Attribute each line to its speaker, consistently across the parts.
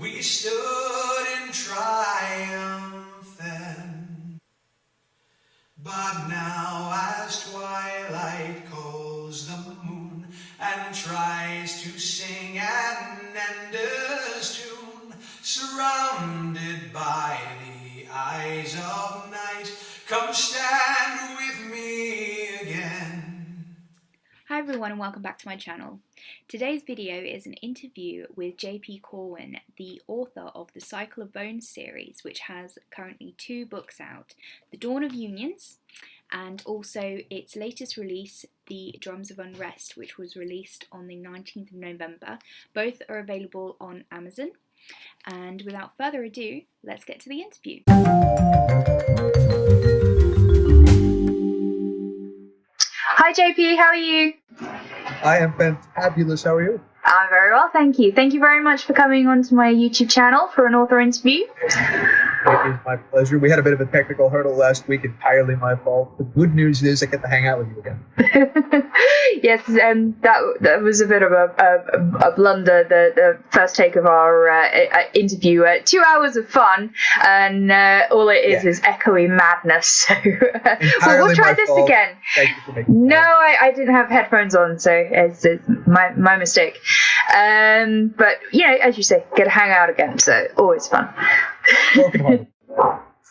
Speaker 1: we stood in triumph then. But now as twilight calls the moon and tries to sing an ender's tune, surrounded by the eyes of night, come stand with me again.
Speaker 2: Hi everyone and welcome back to my channel. Today's video is an interview with JP Corwyn, the author of the Cycle of Bones series, which has currently 2 books out, The Dawn of Unions and also its latest release, The Drums of Unrest, which was released on the 19th of November. Both are available on Amazon. And without further ado, let's get to the interview. Hi JP, how are you?
Speaker 3: I am fantabulous. How are you?
Speaker 2: I'm very well, thank you. Thank you very much for coming onto my YouTube channel for an author interview.
Speaker 3: It is my pleasure. We had a bit of a technical hurdle last week, entirely my fault. The good news is I get to hang out with you again.
Speaker 2: Yes, that was a bit of a blunder, the first take of our interview. 2 hours of fun, and all it is echoey madness. So we'll try this again.
Speaker 3: Thank you for making
Speaker 2: No, I didn't have headphones on, so it's my mistake. But, you know, as you say, get to hang out again, so always fun.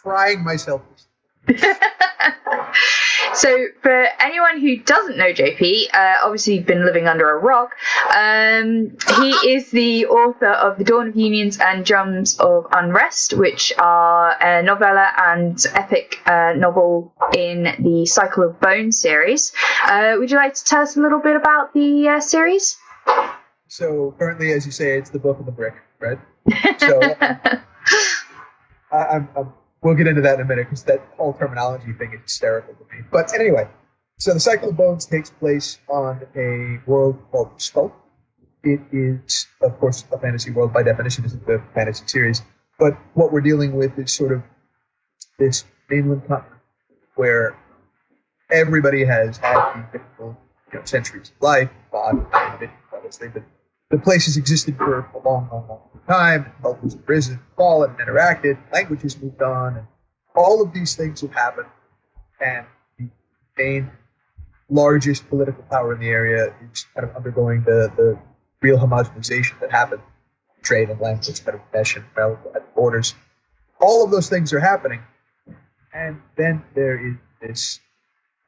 Speaker 3: Trying myself.
Speaker 2: So for anyone who doesn't know JP, obviously you've been living under a rock, he is the author of The Dawn of Unions and Drums of Unrest, which are a novella and epic novel in the Cycle of Bones series. Would you like to tell us a little bit about the series?
Speaker 3: So currently, as you say, it's the book and the brick, right? So we'll get into that in a minute because that whole terminology thing is hysterical to me. But anyway, so the Cycle of Bones takes place on a world called Skull. It is, of course, a fantasy world by definition. It's a fantasy series. But what we're dealing with is sort of this mainland continent where everybody has had these difficult centuries of life. The place has existed for a long, long, long time. Cultures have risen, fallen, and interacted. Language has moved on, and all of these things have happened. And the main, largest political power in the area is kind of undergoing the real homogenization that happened. Trade and language kind of mesh and meld at borders. All of those things are happening, and then there is this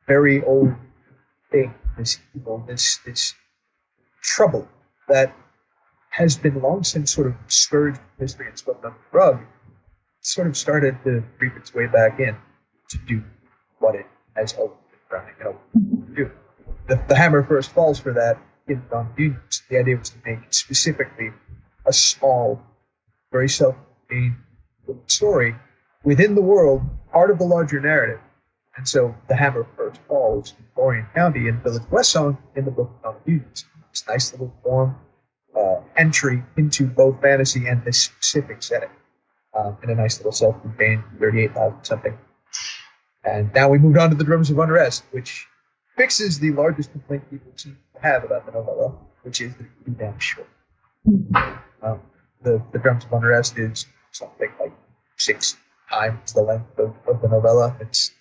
Speaker 3: very old thing, this evil, this trouble that has been long since sort of scourged history and swept under the rug. Sort of started to creep its way back in to do what it has always been trying to do. The hammer first falls for that in Dawn of Unions. The idea was to make specifically a small, very self-contained story within the world, part of the larger narrative. And so the hammer first falls in Corwyn County in Village Westsong in the book of Dawn of Unions. It's a nice little warm entry into both fantasy and this specific setting in a nice little self-contained 38,000 something. And now we moved on to The Drums of Unrest, which fixes the largest complaint people seem to have about the novella, which is that it's too damn short. The Drums of Unrest is something like 6 times the length of the novella. It's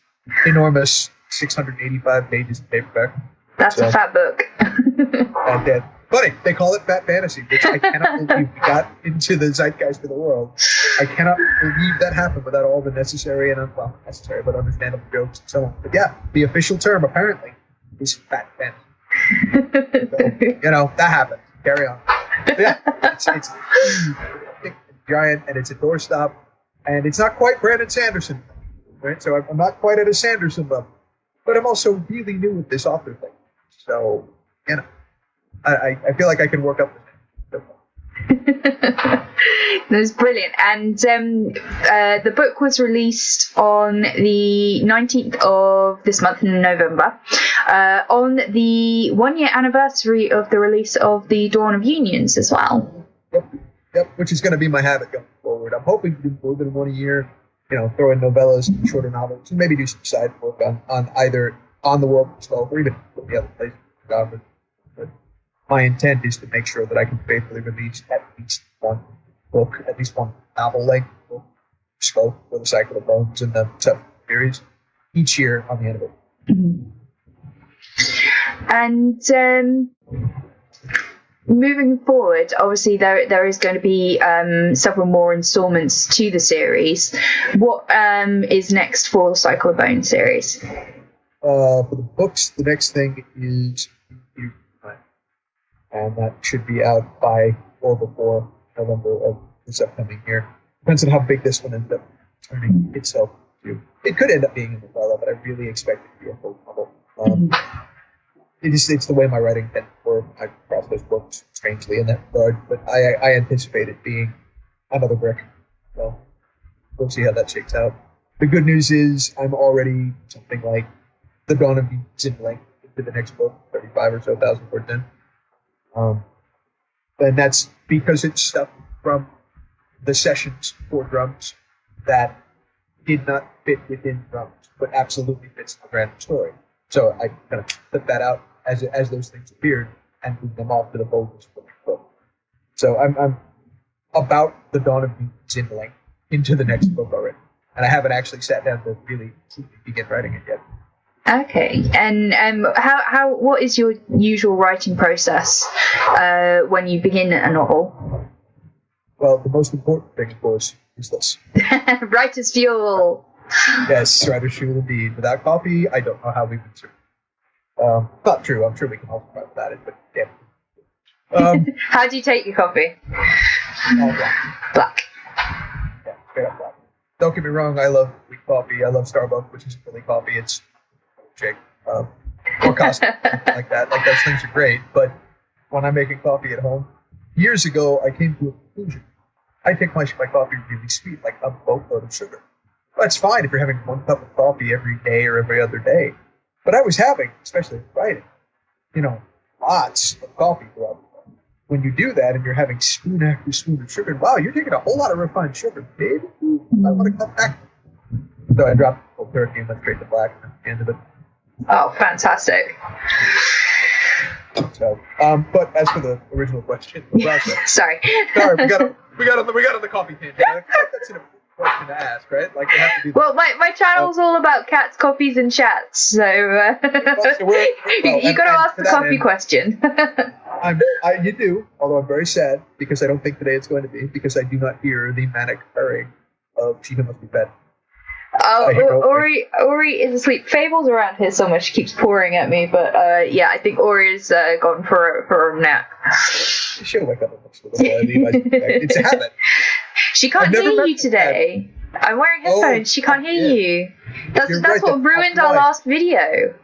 Speaker 3: enormous, 685 pages of paperback.
Speaker 2: That's a fat book.
Speaker 3: And funny, they call it fat fantasy, which I cannot believe got into the zeitgeist of the world. I cannot believe that happened without all the necessary and unnecessary but understandable jokes and so on. But yeah, the official term apparently is fat fantasy. So, that happened. Carry on. But yeah, it's big and giant, and it's a doorstop, and it's not quite Brandon Sanderson, right? So I'm not quite at a Sanderson level, but I'm also really new with this author thing. So, I feel like I can work up with it.
Speaker 2: That's brilliant. And the book was released on the 19th of this month in November, on the 1-year anniversary of the release of The Dawn of Unions as well.
Speaker 3: Yep, which is going to be my habit going forward. I'm hoping to do more than one a year, throw in novellas, shorter novels, and maybe do some side work on either on the world itself or even the other places. But my intent is to make sure that I can faithfully release at least one book, at least one novel-length book, scope for the Cycle of Bones and the 7 series each year on the end of it.
Speaker 2: And moving forward, obviously there is going to be several more installments to the series. What is next for the Cycle of Bone series?
Speaker 3: For the books, the next thing is and that should be out by or before November of this upcoming year. Depends on how big this one ends up turning itself to. It could end up being a novella, but I really expect it to be a full novel. It's the way my writing tends to work. I process books strangely in that regard, but I anticipate it being another brick. So we'll see how that shakes out. The good news is I'm already something like The Dawn of Beats in length into the next book, 35 or so thousand words in. And that's because it's stuff from the sessions for drums that did not fit within drums, but absolutely fits the grand story. So I kind of put that out as those things appeared and moved them off to the focus for the book. So I'm about The Dawn of Beats in length into the next book already, and I haven't actually sat down to really begin writing it yet.
Speaker 2: Okay, and what is your usual writing process when you begin a novel?
Speaker 3: Well, the most important thing, of course, is this.
Speaker 2: Writer's fuel.
Speaker 3: Yes, writer's fuel indeed. Without coffee, I don't know how we would survive. Not true. I'm sure we can all survive without it, but yeah.
Speaker 2: How do you take your coffee?
Speaker 3: Black.
Speaker 2: Black.
Speaker 3: Yeah, straight up black. Don't get me wrong, I love weak coffee. I love Starbucks, which isn't really coffee. It's shake, or Costa, like that. Like, those things are great, but when I'm making coffee at home, years ago, I came to a conclusion. I take my coffee really sweet, like a boatload of sugar. That's fine if you're having 1 cup of coffee every day or every other day. But I was having, especially writing, lots of coffee throughout the day. When you do that and you're having spoon after spoon of sugar, wow, you're taking a whole lot of refined sugar, babe. I want to cut back. So I dropped the cold turkey and went straight to black at the end of it.
Speaker 2: Oh, fantastic.
Speaker 3: So, but as for the original question, the process.
Speaker 2: Sorry,
Speaker 3: we got on the coffee tangent. I feel like that's an important question to ask, right? Like, they have to be.
Speaker 2: Well, my channel's all about cats, coffees, and chats, so you got to ask the coffee question.
Speaker 3: You do, although I'm very sad because I don't think today it's going to be, because I do not hear the manic purring of Cheetah Must Be Fed.
Speaker 2: Oh, Ori is asleep. Fable's around here somewhere. She keeps pouring at me, but yeah, I think Ori's gone for a nap.
Speaker 3: She'll wake up before I leave. It's a habit.
Speaker 2: She can't hear you today. I'm wearing headphones. She can't hear you. That's right, what ruined our last video.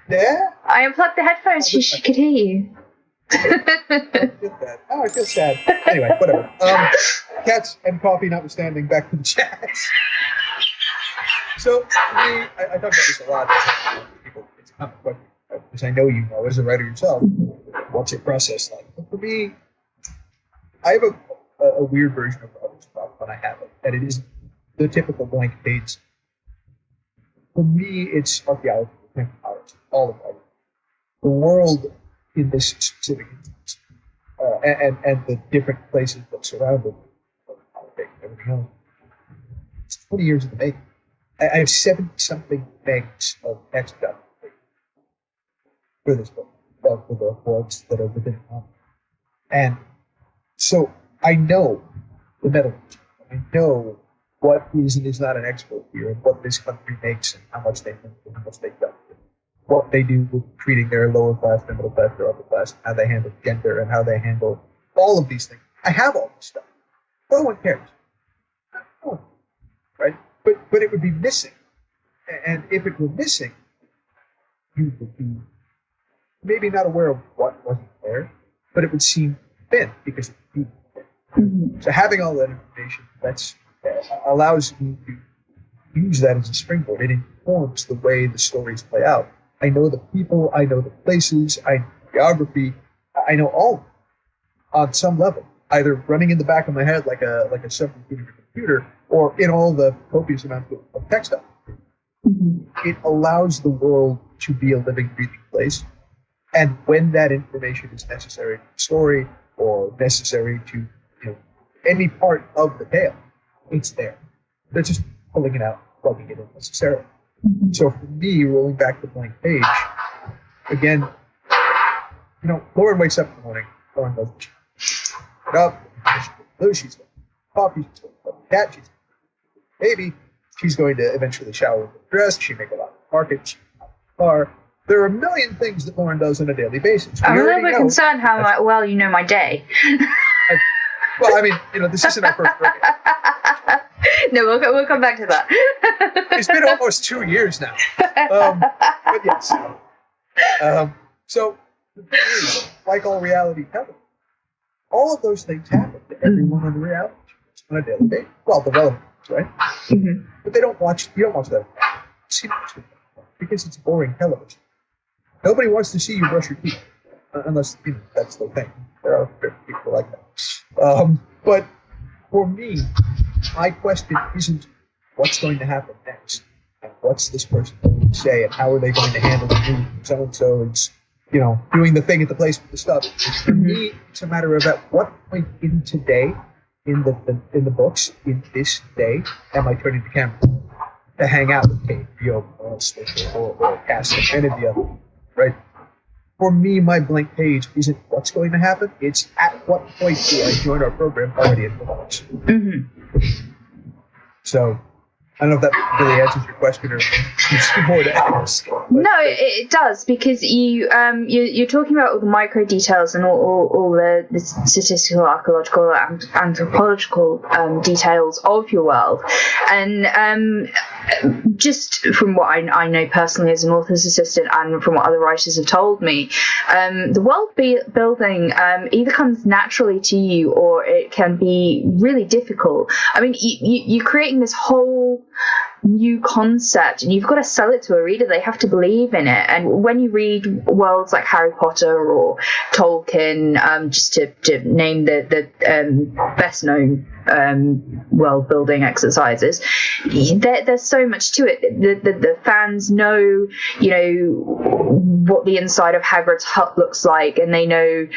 Speaker 3: Yeah?
Speaker 2: I unplugged the headphones so she could hear you.
Speaker 3: I feel sad. Anyway, whatever. Cats and coffee notwithstanding, back to the chats. So, for me, I talk about this a lot. People, it's a common question, because I know you know, as a writer yourself, what's your process like? But for me, I have a weird version of writer's block when I have it, and it isn't the typical blank page. For me, it's archaeology, technology, all of it. The world in this specific instance, and the different places that surround it, politics, everything else. It's 20 years in the making. I have 70-something megs of text documentation for this book, for the words that are within it. And so I know the metallurgy. I know what is and is not an export here, and what this country makes, and how much they make, and how much they don't. What they do with treating their lower class, their middle class, their upper class, how they handle gender, and how they handle all of these things. I have all this stuff. No one cares. No one, right? But it would be missing. And if it were missing, you would be maybe not aware of what wasn't there, but it would seem thin because it would be thin. So having all that information allows me to use that as a springboard. It informs the way the stories play out. I know the people, I know the places, I know geography, I know all of it on some level, either running in the back of my head like a subcomputer computer, or in all the copious amounts of text stuff. It allows the world to be a living, breathing place. And when that information is necessary to the story, or necessary to any part of the tale, it's there. They're just pulling it out, plugging it in necessarily. So for me, rolling back the blank page, again, Lauren wakes up in the morning. Lauren does get up, she's going to coffee, she's going to put the cat, she's going to baby, she's going to eventually shower and get dressed, she may go out to the market, she goes out to the car. There are a million things that Lauren does on a daily basis.
Speaker 4: I'm a little bit concerned how well you know my day.
Speaker 3: Well, I mean, this isn't our first break.
Speaker 4: No, we'll come back to that.
Speaker 3: It's been almost 2 years now. But yes. So, the thing is, like all reality television, all of those things happen to everyone on the reality shows on a daily basis. Well, the relevant ones, right? Mm-hmm. But you don't watch that. See, because it's boring television. Nobody wants to see you brush your teeth, unless that's the thing. There are people like that. But for me, my question isn't what's going to happen next, and what's this person going to say, and how are they going to handle the news. So and so is, doing the thing at the place with the stuff. For me, it's a matter of at what point in today, in the books, in this day, am I turning the camera to hang out with Kate, or Cass, and any of the other. Right? For me, my blank page isn't what's going to happen. It's at what point do I join our program already in the books. Mm-hmm. So, I don't know if that really answers your question or there's more to ask.
Speaker 4: No, it does, because you're talking about all the micro details and all the statistical, archaeological, and anthropological details of your world, and just from what I know personally as an author's assistant and from what other writers have told me, the world building either comes naturally to you or it can be really difficult. I mean, you're creating this whole new concept and you've got to sell it to a reader. They have to believe in it. And when you read worlds like Harry Potter or Tolkien, just to name the best known world building exercises, there's so much to it. The fans know what the inside of Hagrid's hut looks like, and they know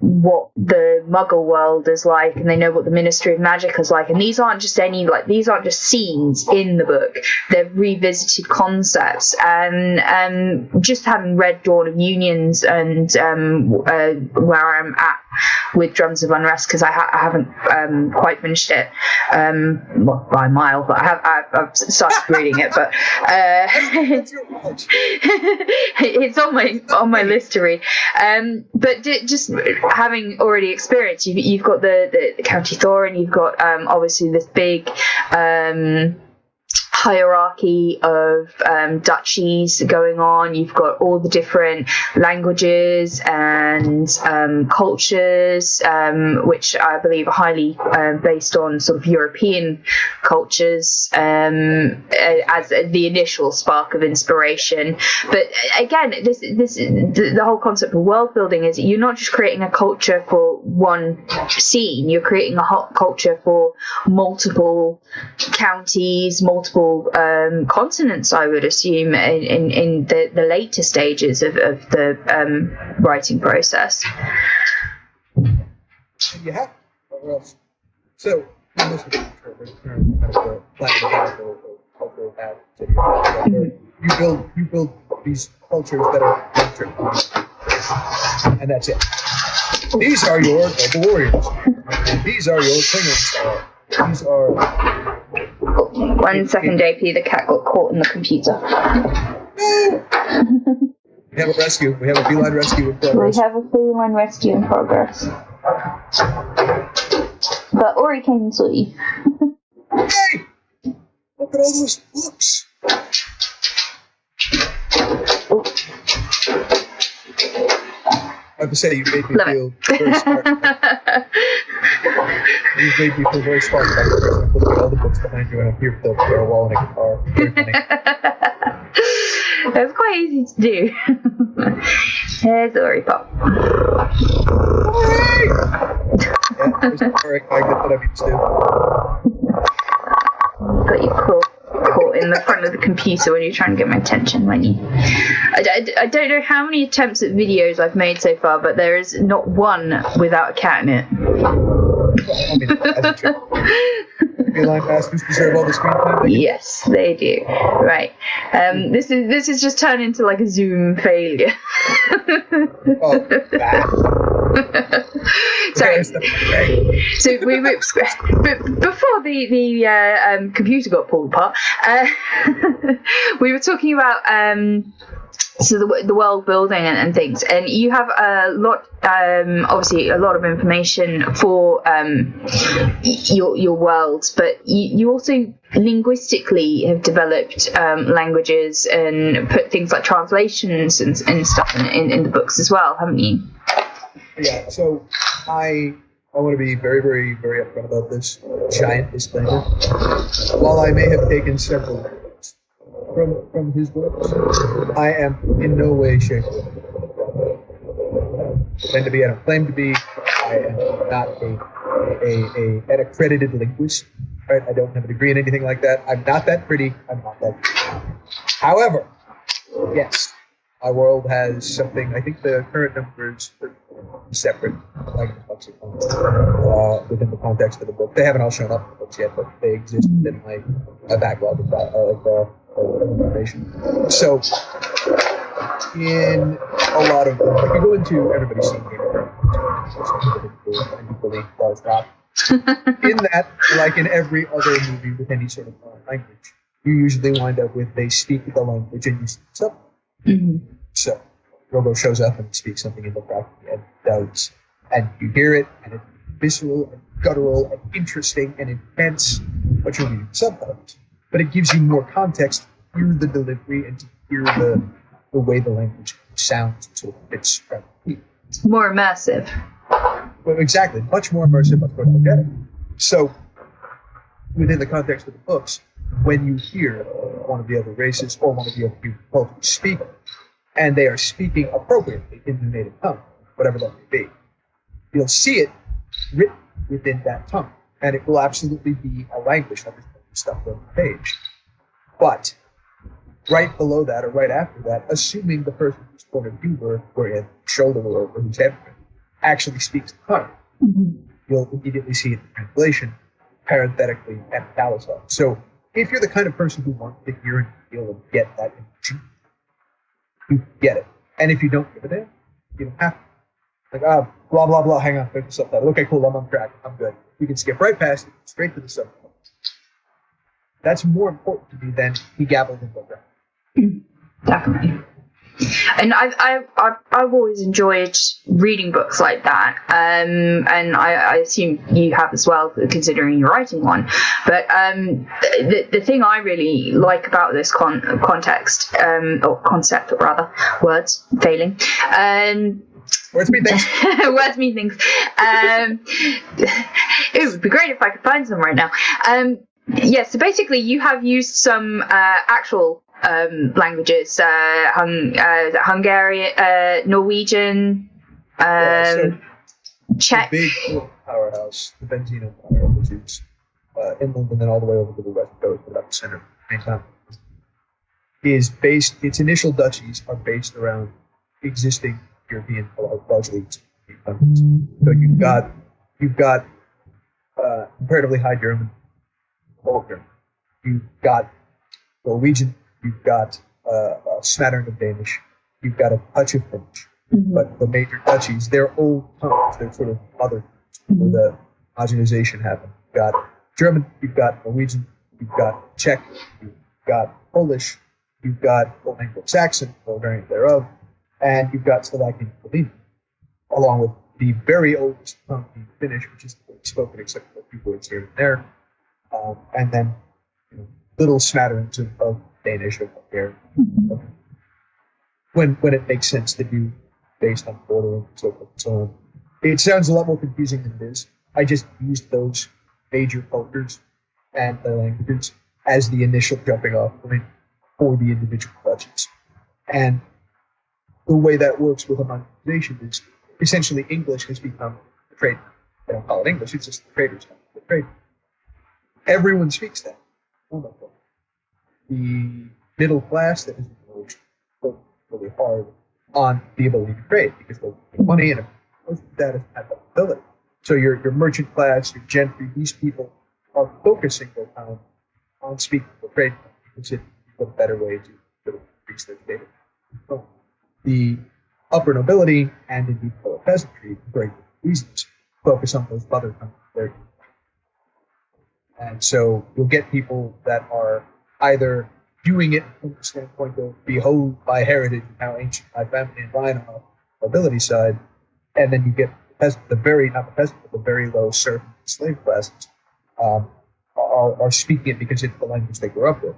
Speaker 4: what the Muggle world is like, and they know what the Ministry of Magic is like. And these aren't just scenes in the book. They're revisited concepts. And just having read Dawn of Unions and where I'm at with Drums of Unrest, because I haven't quite finished it by a mile, but I've started reading it. But it's on my list to read. But just having already experienced, you've got the County Thorin, you've got obviously this big hierarchy of duchies going on. You've got all the different languages and cultures, which I believe are highly based on sort of European cultures as the initial spark of inspiration. But again, the whole concept of world building is you're not just creating a culture for one scene, you're creating a whole culture for multiple counties, multiple continents, I would assume, in the later stages of the writing process.
Speaker 3: And you have or else. So, this is kind of the planning or cultural path. You build these cultures that are centric, and that's it. These are your noble warriors. And these are your Klingons. These are.
Speaker 4: 1 second, JP. The cat got caught in the computer.
Speaker 3: We have a rescue. We have a feline rescue in progress.
Speaker 4: We have a feline rescue in progress. But Ori came and saw you.
Speaker 3: Hey! Look at all those books. I have to say, you made me feel very smart. You made me feel very smart about the person. I'm looking at all the books behind you, and I'm here with the bare wall and a guitar. Very funny.
Speaker 4: That's quite easy to do. Here's Ori Pop.
Speaker 3: Yeah, there's a Eric I get that I'm used to.
Speaker 4: Got you caught in the front of the computer when you're trying to get my attention. I don't know how many attempts at videos I've made so far, but there is not one without a cat in it.
Speaker 3: I mean, as a joke. Feline masters deserve all the screen time.
Speaker 4: Yes, they do. Right. This is just turned into like a Zoom failure.
Speaker 3: Oh, that.
Speaker 4: Sorry. So we were, before the computer got pulled apart, we were talking about so the world building and things, and you have a lot, obviously a lot of information for your world, but you also linguistically have developed languages and put things like translations and stuff in the books as well, haven't you?
Speaker 3: Yeah, so I want to be very, very, very upfront about this giant disclaimer. While I may have taken several words from his books, I am in no way, shape, or form. I don't claim to be. I am not an accredited linguist. Right? I don't have a degree in anything like that. I'm not that pretty. I'm not that good. However, yes, our world has something. I think the current numbers are separate language lexicons within the context of the book. They haven't all shown up in the books yet, but they exist within my backlog of information. So, in a lot of, if you go into, everybody's seen Game of Thrones, and equally large drop. In that, like in every other movie with any sort of foreign language, you usually wind up with they speak the language and you speak something. Mm-hmm. So, Robo shows up and speaks something in the back and does, and you hear it, and it's visceral and guttural and interesting and intense, but you're reading subtitles. But it gives you more context to hear the delivery and to hear the way the language sounds and sort of fits.
Speaker 4: More immersive.
Speaker 3: Well, exactly, much more immersive, much more energetic. So, within the context of the books, when you hear one of the other races or one of the other people cultures speak, and they are speaking appropriately in their native tongue, whatever that may be, you'll see it written within that tongue, and it will absolutely be a language that is stuff on the page. But right below that, or right after that, assuming the person whose point of view we're in, shoulder or whose head actually speaks the tongue, you'll immediately see it in translation, parenthetically and italicized. So if you're the kind of person who wants to hear and feel and get that emotion, you get it. And if you don't give a damn, you don't have to. Like, blah, blah, blah, hang on, there's the subtitle. Okay, cool, I'm on track, I'm good. You can skip right past it, straight to the subtitle. That's more important to me than he gabbled in the background.
Speaker 4: Definitely. And I've always enjoyed reading books like that, and I assume you have as well, considering you're writing one. But the thing I really like about this context, or concept, or rather, words failing.
Speaker 3: Words mean things.
Speaker 4: Words mean things. It would be great if I could find some right now. Yeah, so basically you have used some actual languages, Hungarian, Norwegian, Czech.
Speaker 3: The big powerhouse, the Benzene Empire, which is inland and then all the way over to the west coast, about the center, main town, is based, its initial duchies are based around existing European, largely countries. So you've got comparatively high German, old German. You've got Norwegian. You've got a smattering of Danish. You've got a touch of Finnish. Mm-hmm. But the major duchies, they're old tongues. They're sort of mother tongues where the homogenization happened. You've got German. You've got Norwegian. You've got Czech. You've got Polish. You've got Old Anglo-Saxon, or variant thereof. And you've got Slovakian and Slovenian, along with the very oldest tongue, Finnish, which is spoken except for a few words here and there. And then little smatterings of Danish or Hungarian. When it makes sense to do based on border and so forth and so on. It sounds a lot more confusing than it is. I just used those major cultures and their languages as the initial jumping off point for the individual duchies. And the way that works with homogenization is essentially English has become the trade. They don't call it English, it's just the traders. The trade. Everyone speaks that. the middle class that is worked really hard on the ability to trade because they make money and most of that is at that ability. So your merchant class, your gentry, these people are focusing their time on speaking for trade because it's a better way to sort of increase their status. So the upper nobility and indeed the peasantry, for very good reasons, focus on those other countries. And so you'll get people that are either doing it from the standpoint of behold my heritage and how ancient my family and line on the nobility side, and then you get the very, not the peasant, but the very low serf and slave classes are speaking it because it's the language they grew up with.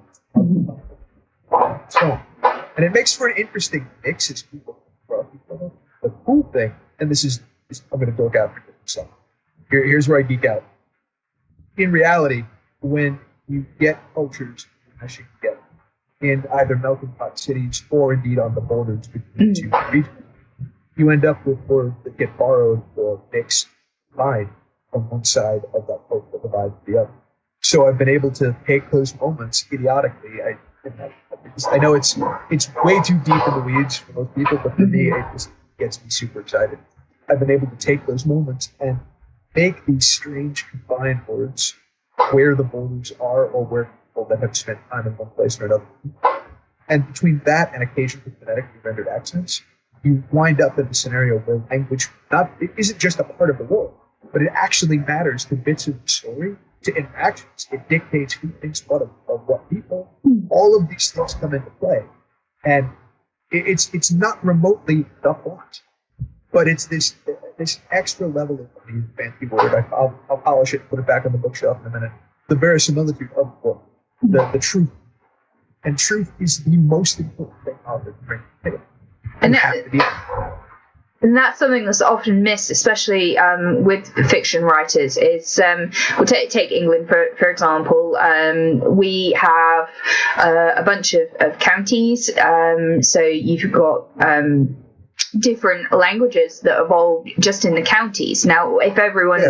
Speaker 3: So, and it makes for an interesting mix as people grow up each other. The cool thing, and this is I'm going to dork out for a second. Here's where I geek out. In reality, when you get cultures meshing together in either melting pot cities or indeed on the borders between the two regions, you end up with words that get borrowed or mixed, combined from one side of that cultural divide to the other. So I've been able to take those moments idiotically. I know it's way too deep in the weeds for most people, but for me, it just gets me super excited. I've been able to take those moments and make these strange combined words where the borders are or where people that have spent time in one place or another. And between that and occasionally phonetically rendered accents, you wind up in a scenario where language it isn't just a part of the world, but it actually matters to bits of the story, to interactions. It dictates who thinks what of what people. All of these things come into play. And it's not remotely the plot, but it's this extra level of fancy word. I'll polish it, put it back on the bookshelf in a minute. The verisimilitude of the book, the truth. And truth is the most important thing authors bring to the table.
Speaker 4: And that's something that's often missed, especially with fiction writers, is we'll take England, for example. We have a bunch of counties, so you've got different languages that evolved just in the counties. Now, if everyone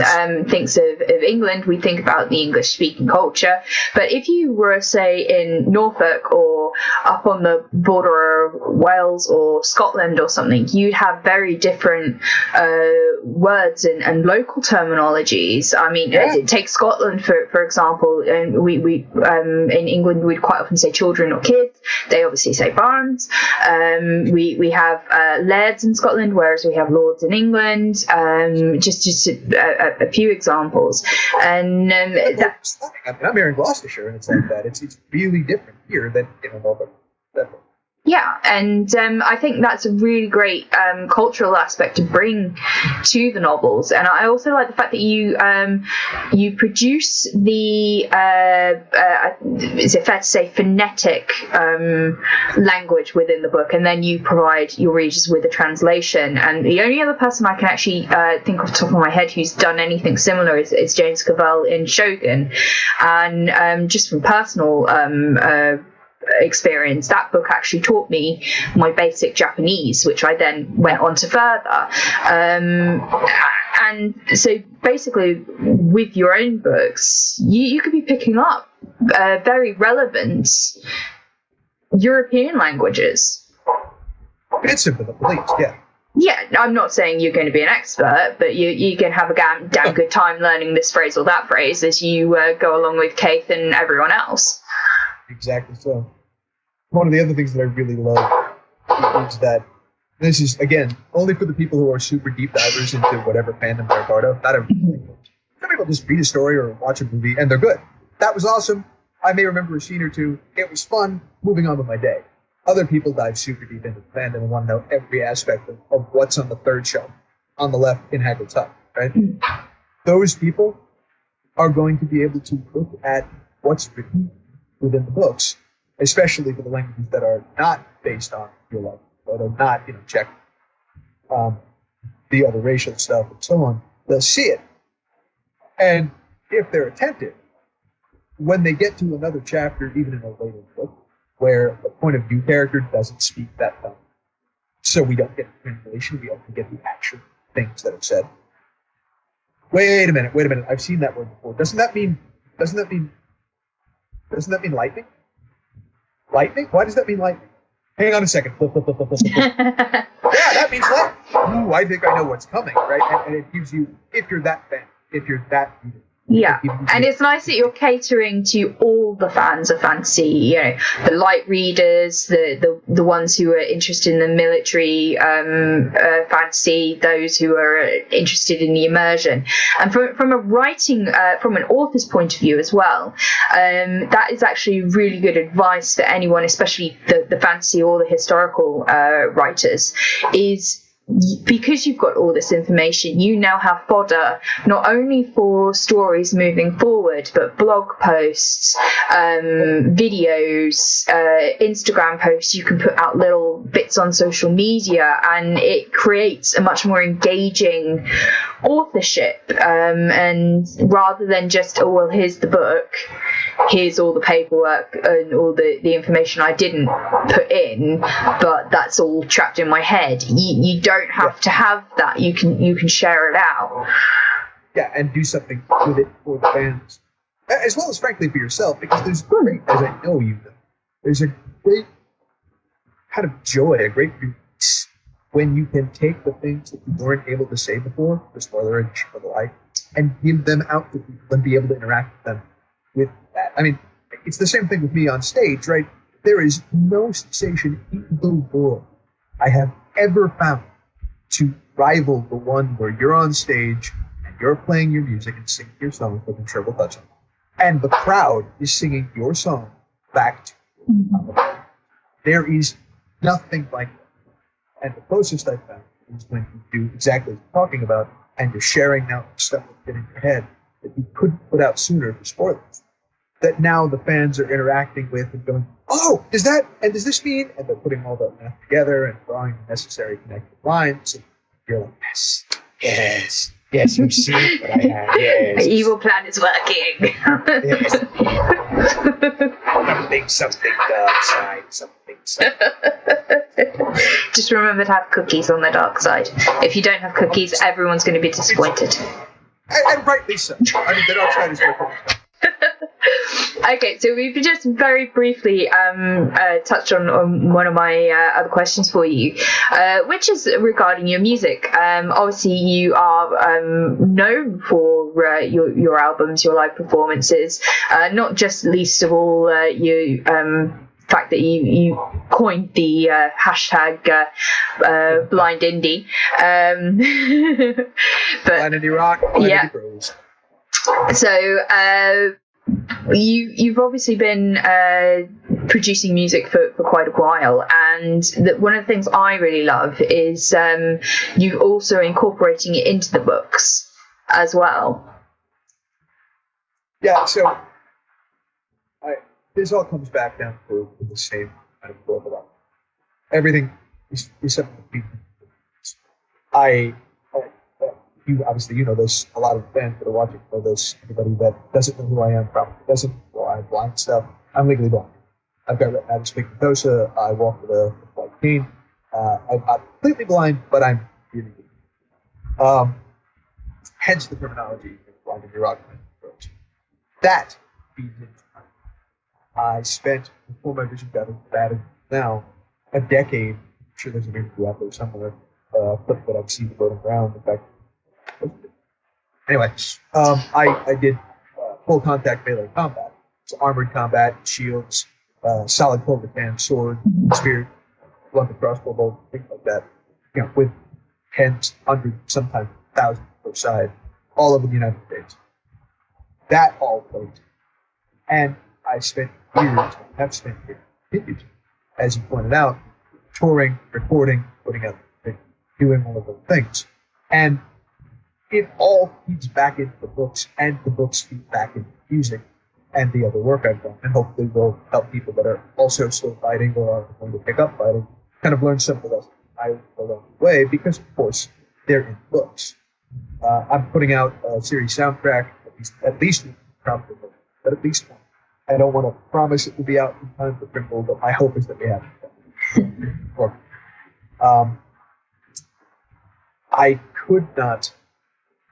Speaker 4: thinks of England, we think about the English-speaking culture. But if you were, say, in Norfolk or up on the border of Wales or Scotland or something, you'd have very different words and local terminologies. I mean, take Scotland, for example, and we in England, we'd quite often say children or kids. They obviously say barns. We have lairds in Scotland, whereas we have lords in England. Just a few examples. And
Speaker 3: I'm here in Gloucestershire, and it's like that. It's really different here than in Norfolk.
Speaker 4: Yeah, and I think that's a really great cultural aspect to bring to the novels. And I also like the fact that you produce the is it fair to say phonetic language within the book, and then you provide your readers with a translation. And the only other person I can actually think off the top of my head who's done anything similar is James Cavell in Shogun. And just from personal experience, that book actually taught me my basic Japanese, which I then went on to further. And so basically with your own books, you could be picking up very relevant European languages.
Speaker 3: It's simple, at least, yeah.
Speaker 4: Yeah, I'm not saying you're going to be an expert, but you can have a damn good time learning this phrase or that phrase as you go along with Keith and everyone else.
Speaker 3: Exactly so. One of the other things that I really love is that this is, again, only for the people who are super deep divers into whatever fandom they're a part of. Not everybody. Some people just read a story or watch a movie, and they're good. That was awesome. I may remember a scene or two. It was fun. Moving on with my day. Other people dive super deep into the fandom and want to know every aspect of what's on the third shelf on the left in Hagrid's hut, right? Those people are going to be able to look at what's written within the books, especially for the languages that are not based on real life, that are not, check the other racial stuff and so on. They'll see it. And if they're attentive, when they get to another chapter, even in a later book, where the point of view character doesn't speak that tongue, so we don't get the translation, we only get the actual things that are said. Wait a minute, I've seen that word before. Doesn't that mean lightning? Lightning? Why does that mean lightning? Hang on a second. Flip, flip, flip, flip, flip, flip. Yeah, that means lightning. Ooh, I think I know what's coming, right? And it gives you, if you're that fan, if you're that reader,
Speaker 4: yeah, and it's nice that you're catering to all the fans of fantasy. You know, the light readers, the ones who are interested in the military fantasy, those who are interested in the immersion, and from a writing, from an author's point of view as well. That is actually really good advice for anyone, especially the fantasy or the historical writers. Is because you've got all this information, you now have fodder not only for stories moving forward, but blog posts, videos, Instagram posts. You can put out little bits on social media, and it creates a much more engaging authorship. And rather than just, oh, well, here's the book, here's all the paperwork and all the information I didn't put in, but that's all trapped in my head. You don't have to have that. You can share it out.
Speaker 3: Yeah, and do something with it for the fans, as well as frankly for yourself, because there's great, as I know you know, there's a great kind of joy, a great release when you can take the things that you weren't able to say before, the spoiler and for the like, and give them out to people and be able to interact with them with that. I mean, it's the same thing with me on stage, right? There is no sensation in the world I have ever found to rival the one where you're on stage and you're playing your music and singing your song with a triple touch, and the crowd is singing your song back to you. There is nothing like that. And the closest I've found is when you do exactly what you're talking about, and you're sharing now stuff that's in your head that you couldn't put out sooner for spoilers, that now the fans are interacting with and going, oh, does this mean? And they're putting all that math together and drawing the necessary connected lines. And you're like, yes, you see what I have. Yes.
Speaker 4: The evil plan is working.
Speaker 3: Yes. Something dark side.
Speaker 4: Just remember to have cookies on the dark side. If you don't have cookies, everyone's going to be disappointed.
Speaker 3: And rightly so. I mean, the dark side is working.
Speaker 4: Okay, so we've just very briefly touched on one of my other questions for you, which is regarding your music. Obviously, you are known for your albums, your live performances, not just least of all you. Fact that you coined the hashtag blind indie, but
Speaker 3: Blind indie rock, blind indie bros.
Speaker 4: So you've obviously been producing music for quite a while, and one of the things I really love is you also incorporating it into the books as well.
Speaker 3: Yeah, so this all comes back down to the same kind of book about everything is something that people. You obviously you know this. A lot of fans that are watching know this. Anybody that doesn't know who I am probably doesn't. Well, I have blind stuff. I'm legally blind. I've got retinitis pigmentosa. I walk with a white cane. I'm not completely blind, but I'm really good. Hence the terminology of blind and rock approach. That feeds into time. I spent, before my vision got as bad as now, a decade. I'm sure there's an interview out there somewhere. Clip that I've seen floating around. In fact. Anyway, I did full contact melee combat. So armored combat, shields, solid clover can, sword, spear, blunt crossbow bolt, things like that. You know, with tens, hundreds, sometimes thousands per side, all over the United States. That all played. And I spent years, have spent years, continued, as you pointed out, touring, recording, putting out, doing all of those things. And it all feeds back into the books, and the books feed back into music and the other work I've done, and hopefully will help people that are also still fighting or are going to pick up fighting, kind of learn some of the lessons I learned along the way, because of course they're in books. I'm putting out a series soundtrack, at least probably, but at least one. I don't want to promise it will be out in time for Trimble, but my hope is that we have it. I could not.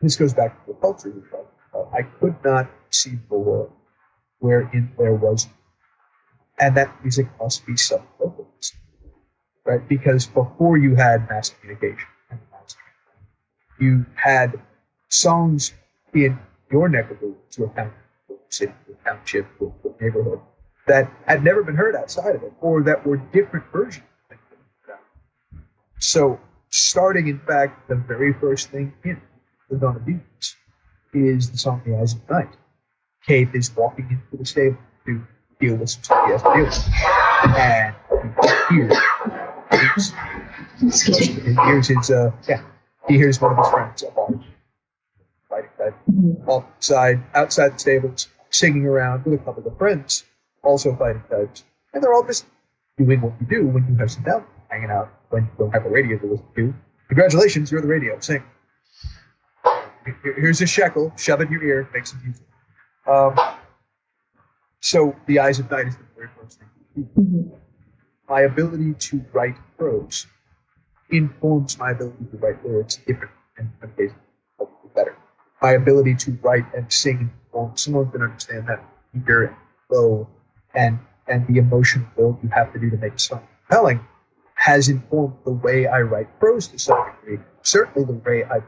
Speaker 3: This goes back to the culture we talked about. I could not see the world wherein there was and that music must be self-localized, right? Because before you had mass communication and mass you had songs in your neck of the woods, your county, your city, your township, your neighborhood, that had never been heard outside of it, or that were different versions. So, starting, in fact, the very first thing in the Dawn of Demons is the song "The Eyes of Night." Kate is walking into the stable to deal with some stuff he has to deal with, and he hears one of his friends up on fighting outside the stables, singing around with a couple of friends, also fighting types, and they're all just doing what you do when you have some downtime, hanging out when you don't have a radio to listen to. Congratulations, you're the radio. Sing. Here's a shekel. Shove it in your ear. Make some music. So The Eyes of Night is the very first thing. My ability to write prose informs my ability to write lyrics different, and in some cases, hopefully better. My ability to write and sing informs someone can understand that eager and flow and the emotional build you have to do to make a song compelling has informed the way I write prose to some degree. Certainly the way I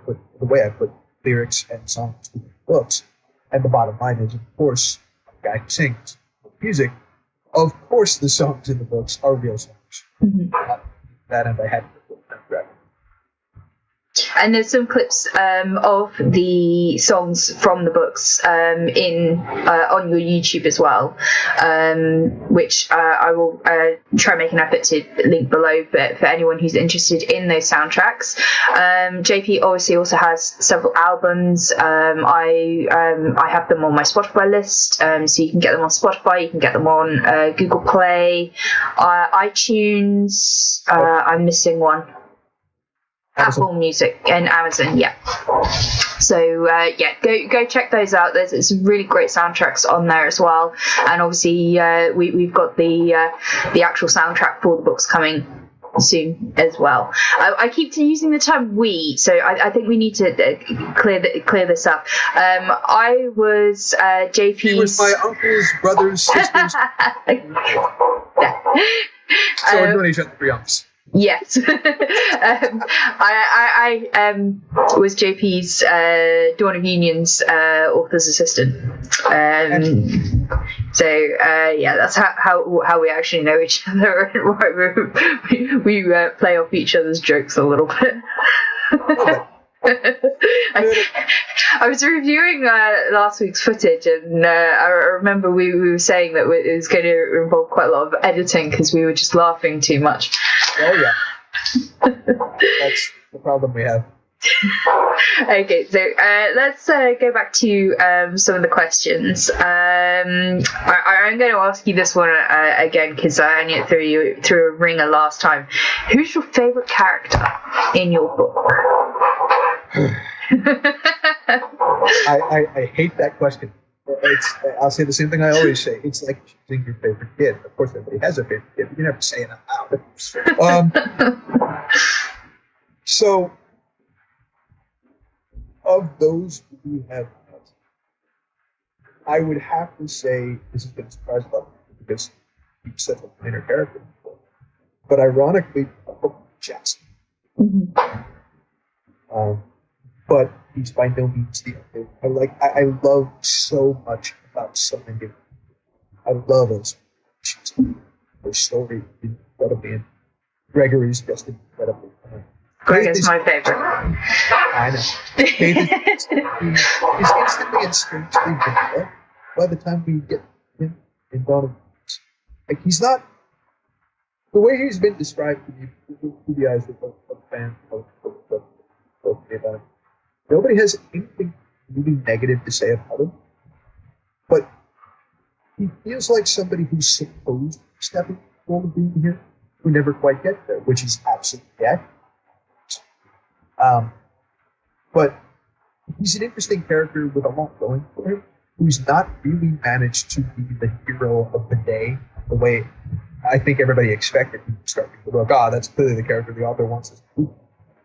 Speaker 3: put lyrics and songs in books. And the bottom line is, of course, the guy who sings music, of course the songs in the books are real songs. That and I had to put that correct.
Speaker 4: And there's some clips of the songs from the books on your YouTube as well, which I will try and make an effort to link below for anyone who's interested in those soundtracks. JP obviously also has several albums. I have them on my Spotify list, so you can get them on Spotify, you can get them on Google Play, iTunes. I'm missing one. Apple Music and Amazon, yeah. So go check those out. There's some really great soundtracks on there as well, and obviously we've got the actual soundtrack for the books coming soon as well. I keep using the term "we," so I think we need to clear this up. I was JP's.
Speaker 3: He was my uncles, brothers, sisters.
Speaker 4: Yeah.
Speaker 3: So we're doing each other for youngs.
Speaker 4: Yes. I was JP's Dawn of Union's author's assistant. That's how we actually know each other. We play off each other's jokes a little bit. I was reviewing last week's footage, and I remember we were saying that it was going to involve quite a lot of editing because we were just laughing too much.
Speaker 3: Oh yeah, that's the problem we have.
Speaker 4: Okay, so let's go back to some of the questions. I'm going to ask you this one again because I only threw you through a ringer last time. Who's your favourite character in your book?
Speaker 3: I hate that question. I'll say the same thing I always say. It's like choosing your favorite kid. Of course, everybody has a favorite kid, but you never say it out loud. So, of those who have met, I would have to say this has been a surprise level because he's such a minor character. But ironically, Jackson. But he's by no means the only. I love so much about so many different people. I love those. Their story is incredibly, and Gregory's just incredibly.
Speaker 4: Greg is my favorite.
Speaker 3: I know. Faith is instantly and strangely vanilla by the time we get him in Dawn of Demons. Like, he's not. The way he's been described to me through the eyes of fans of me about him. Nobody has anything really negative to say about him, but he feels like somebody who's supposed to step into the role of being here, who never quite gets there, which is absolutely accurate. But he's an interesting character with a lot going for him, who's not really managed to be the hero of the day the way I think everybody expected him to start with. Oh, God, that's clearly the character the author wants us to be.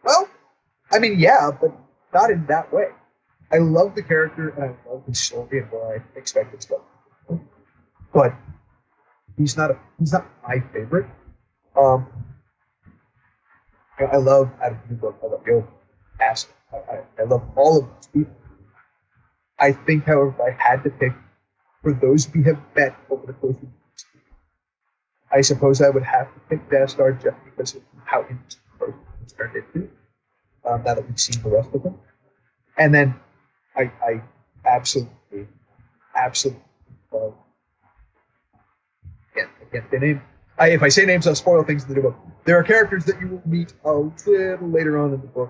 Speaker 3: Well, I mean, yeah, but not in that way. I love the character and I love his story and where I expect it's going. But he's not my favorite. I love Adam Newbrook, I love Yoda, I love all of these people. I think, however, if I had to pick for those we have met over the course of years, I suppose I would have to pick Dastar just because of how interesting the person has turned into, now that we've seen the rest of him. And then I absolutely love, I can't say names. If I say names, I'll spoil things in the book. There are characters that you will meet a little later on in the book,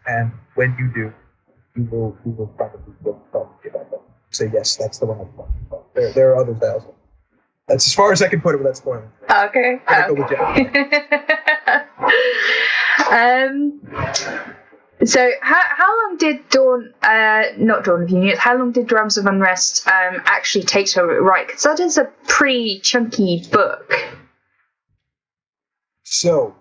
Speaker 3: and when you do, you will probably about them. Say yes, that's the one I'm talking about. There are others that also. That's as far as I can put it without spoiling.
Speaker 4: Okay.
Speaker 3: Go with
Speaker 4: So how long did not Dawn of Union, how long did Drums of Unrest actually take to write? Because that is a pretty chunky book.
Speaker 3: So,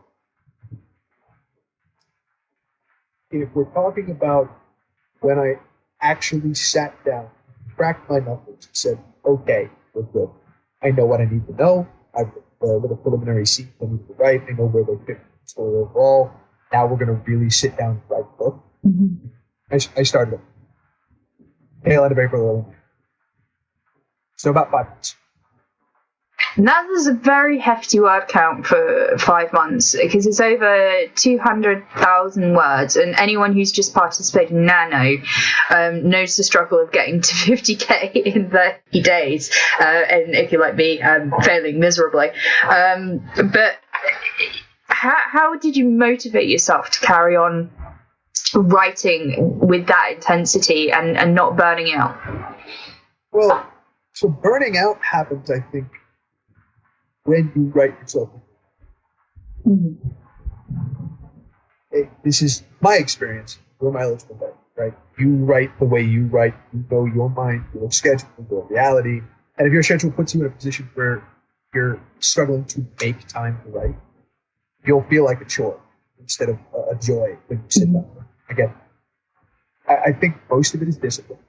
Speaker 3: if we're talking about when I actually sat down, cracked my knuckles, and said, okay, we're good. I know what I need to know. I've with a preliminary scene I need to write. I know where they fit in the story overall. Now we're going to really sit down and write the book. Mm-hmm. I started it. Tail end of April. So about 5 months.
Speaker 4: That is a very hefty word count for 5 months, because it's over 200,000 words, and anyone who's just participated in Nano knows the struggle of getting to 50k in 30 days, and if you're like me, failing miserably. But how did you motivate yourself to carry on writing with that intensity and not burning out?
Speaker 3: Well, so burning out happens, I think, when you write yourself. Mm-hmm. This is my experience. Your mileage will vary, right? You write the way you write. You know your mind, your schedule, your reality. And if your schedule puts you in a position where you're struggling to make time to write, you'll feel like a chore instead of a joy when you sit down. Again, I think most of it is discipline.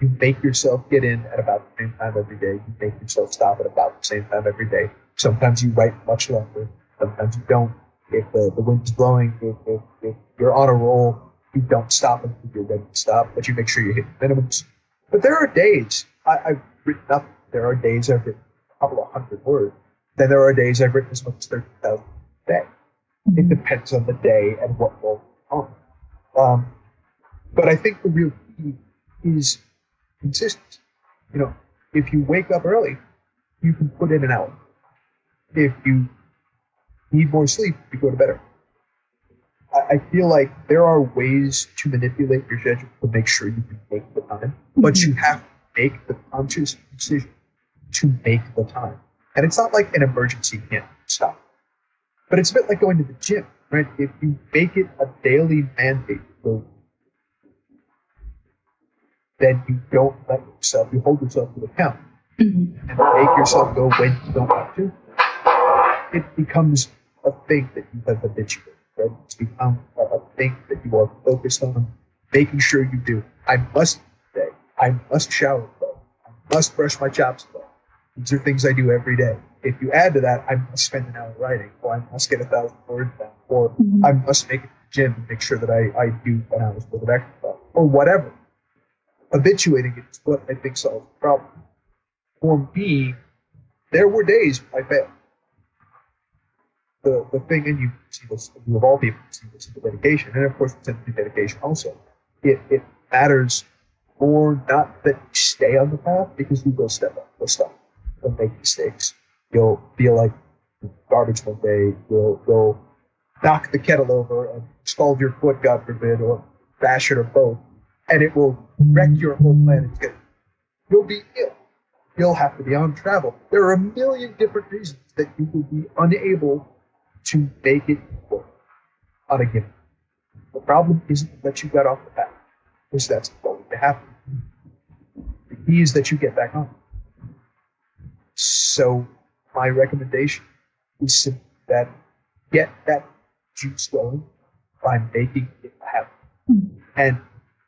Speaker 3: You make yourself get in at about the same time every day. You make yourself stop at about the same time every day. Sometimes you write much longer. Sometimes you don't. If the wind's blowing, if you're on a roll, you don't stop until you're ready to stop, but you make sure you hit minimums. But there are days I've written nothing. There are days I've written a couple of hundred words. Then there are days I've written as much as 30,000 a day. It depends on the day and what role you're on. But I think the real key is consistency. You know, if you wake up early, you can put in an hour. If you need more sleep, you go to bed early. I feel like there are ways to manipulate your schedule to make sure you can make the time, but you have to make the conscious decision to make the time. And it's not like an emergency, you can't stop. But it's a bit like going to the gym, right? If you make it a daily mandate, then you don't let yourself, you hold yourself to account and make yourself go when you don't want to. It becomes a thing that you have habituated, right? It's become a thing that you are focused on, making sure you do. I must today. I must shower today. I must brush my chops today. These are things I do every day. If you add to that, I must spend an hour writing, or I must get 1,000 words down, or I must make it to the gym and make sure that I do an hour's worth of exercise, or whatever. Habituating it is what I think solves the problem. For me, there were days I failed. The thing, and you see this, you of all people see this in the dedication, and of course it's in the dedication also. It matters more not that you stay on the path, because you will step up, you'll stop, you'll make mistakes. You'll feel like garbage one day. You'll knock the kettle over and scald your foot, God forbid, or bash it or both, and it will wreck your whole plan. You'll be ill. You'll have to be on travel. There are a million different reasons that you will be unable to make it work on a given. The problem isn't that you got off the path, because that's going to happen. The key is that you get back on. So my recommendation is simply that get that juice going by making it happen. And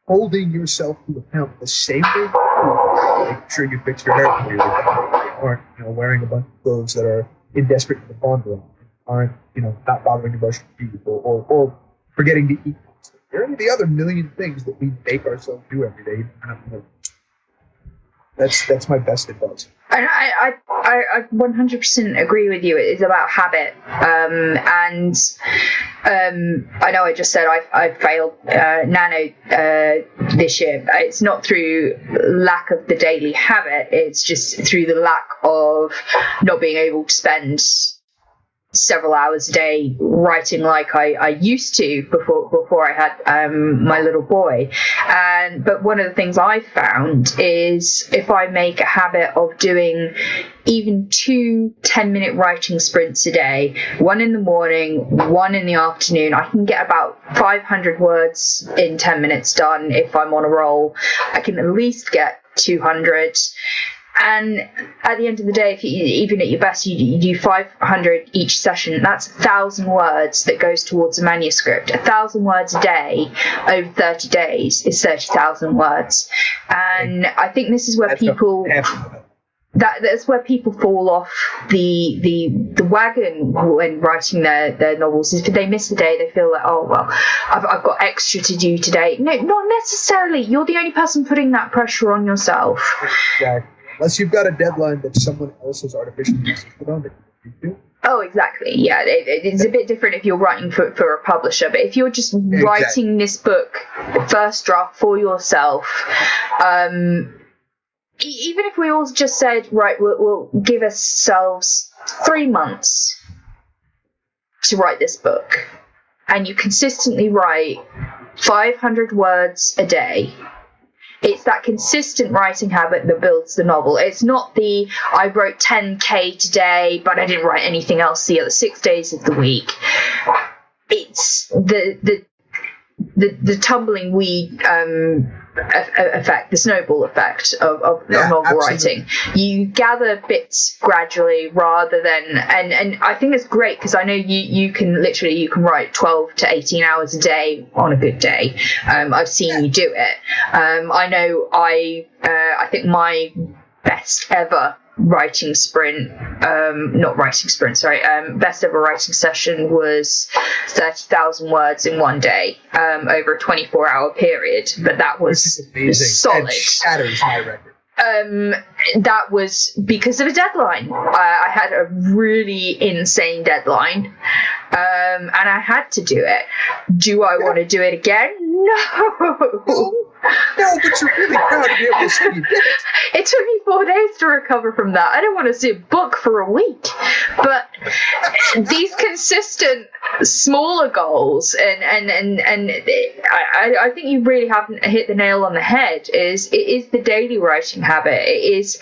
Speaker 3: holding yourself to account the same way you do, making sure you fix your hair before you leave. aren't wearing a bunch of clothes that are in desperate need of laundering, aren't not bothering to brush your teeth, or forgetting to eat. There are any of the other million things that we make ourselves do every day. That's my best advice.
Speaker 4: And I 100% agree with you. It's about habit. And I know I just said I failed Nano this year. It's not through lack of the daily habit. It's just through the lack of not being able to spend several hours a day writing like I used to before I had my little boy. But one of the things I found is if I make a habit of doing even 2 10-minute writing sprints a day, one in the morning, one in the afternoon, I can get about 500 words in 10 minutes done. If I'm on a roll, I can at least get 200. And at the end of the day, if you, even at your best, you do 500 each session, that's 1,000 words that goes towards a manuscript. 1,000 words a day over 30 days is 30,000 words. And I think this is where that's where people fall off the wagon when writing their novels. Is if they miss a day, they feel like, oh well, I've got extra to do today. No, not necessarily. You're the only person putting that pressure on yourself.
Speaker 3: Exactly. Unless you've got a deadline that someone else has artificially insisted on that you do.
Speaker 4: Oh, exactly. Yeah, it's a bit different if you're writing for a publisher, but if you're just writing this book, first draft for yourself, even if we all just said, right, we'll give ourselves 3 months to write this book, and you consistently write 500 words a day. It's that consistent writing habit that builds the novel. It's not the, I wrote 10K today, but I didn't write anything else the other 6 days of the week. It's the tumbling weed effect, the snowball effect of novel writing. You gather bits gradually rather than, and I think it's great because I know you can write 12 to 18 hours a day on a good day. I've seen you do it. I know I think my best ever writing sprint, best ever writing session was 30,000 words in one day, over a 24-hour period, but that was solid.
Speaker 3: And shatters my record.
Speaker 4: That was because of a deadline. I had a really insane deadline, and I had to do it. Do I want to do it again? No.
Speaker 3: No, but you're really proud to be able to say you did it.
Speaker 4: It took me 4 days to recover from that. I don't want to see a book for a week. But these consistent smaller goals, and I think you really haven't hit the nail on the head, it is the daily writing habit. It is,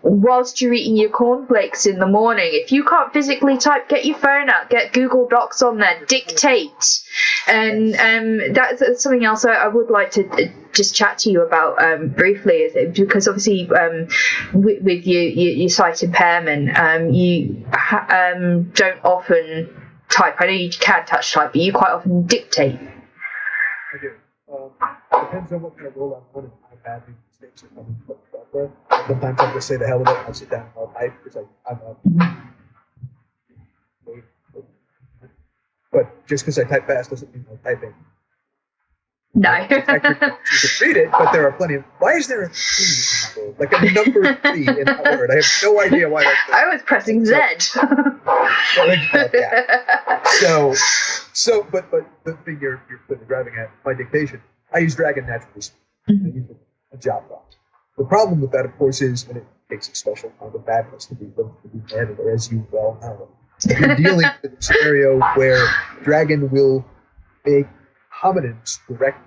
Speaker 4: whilst you're eating your cornflakes in the morning, if you can't physically type, get your phone out, get Google Docs on there, dictate. And that's something else I would like to just chat to you about briefly, because obviously with your sight impairment, you don't often type. I know you can touch type, but you quite often dictate.
Speaker 3: I do. Depends on what kind of role I'm on and how badly mistakes are coming from software. Sometimes I'll just say the hell with it, I'll sit down and I'll type because I'm But just because I type fast doesn't mean I'm typing.
Speaker 4: No.
Speaker 3: You can read it, but there are plenty of... Why is there a 3 in the word? Like a number 3 in that word? I have no idea why that's there.
Speaker 4: I was pressing Z.
Speaker 3: But the thing you're driving at, my dictation, I use Dragon naturally. I use a job box. The problem with that, of course, is, and it takes a special kind of badness to be handled, as you well know. If you're dealing with a scenario where Dragon will make homonyms direct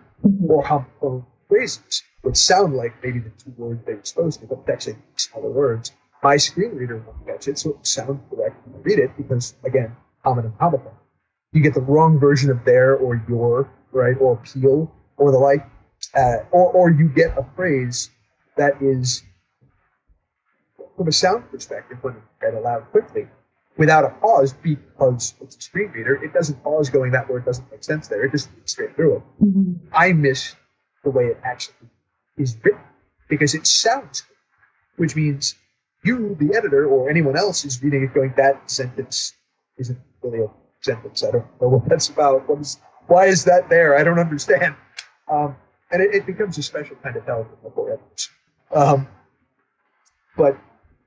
Speaker 3: or homophone phrases would sound like maybe the 2 words they were supposed to, but it's actually smaller words. My screen reader won't catch it, so it sounds correct when you read it because, again, homonym, homophone. You get the wrong version of there or your, right, or peel or the like, or you get a phrase that is, from a sound perspective, when it's read aloud quickly, without a pause, because it's a screen reader, it doesn't pause going, that word doesn't make sense there. It just reads straight through it. Mm-hmm. I miss the way it actually is written because it sounds good, which means you, the editor, or anyone else is reading it going, that sentence isn't really a sentence. I don't know what that's about. Why is that there? I don't understand. And it becomes a special kind of television for editors. But,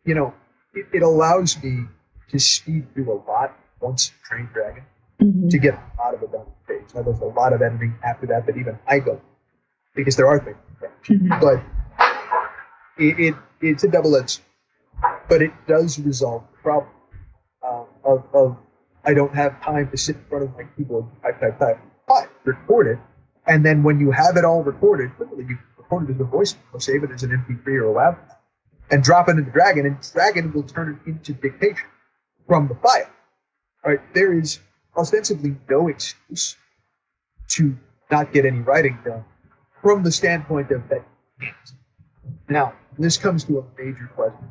Speaker 3: it allows me to speed through a lot once you train Dragon to get a lot of it done on the page. Now, there's a lot of editing after that even I go, because there are things. But it's a double-edged sword. But it does resolve the problem of I don't have time to sit in front of my keyboard, type, but record it. And then when you have it all recorded, literally you record it as a voice, or save it as an MP3 or a WAV, and drop it into Dragon, and Dragon will turn it into dictation from the file. All right, there is ostensibly no excuse to not get any writing done from the standpoint of that. Now, this comes to a major question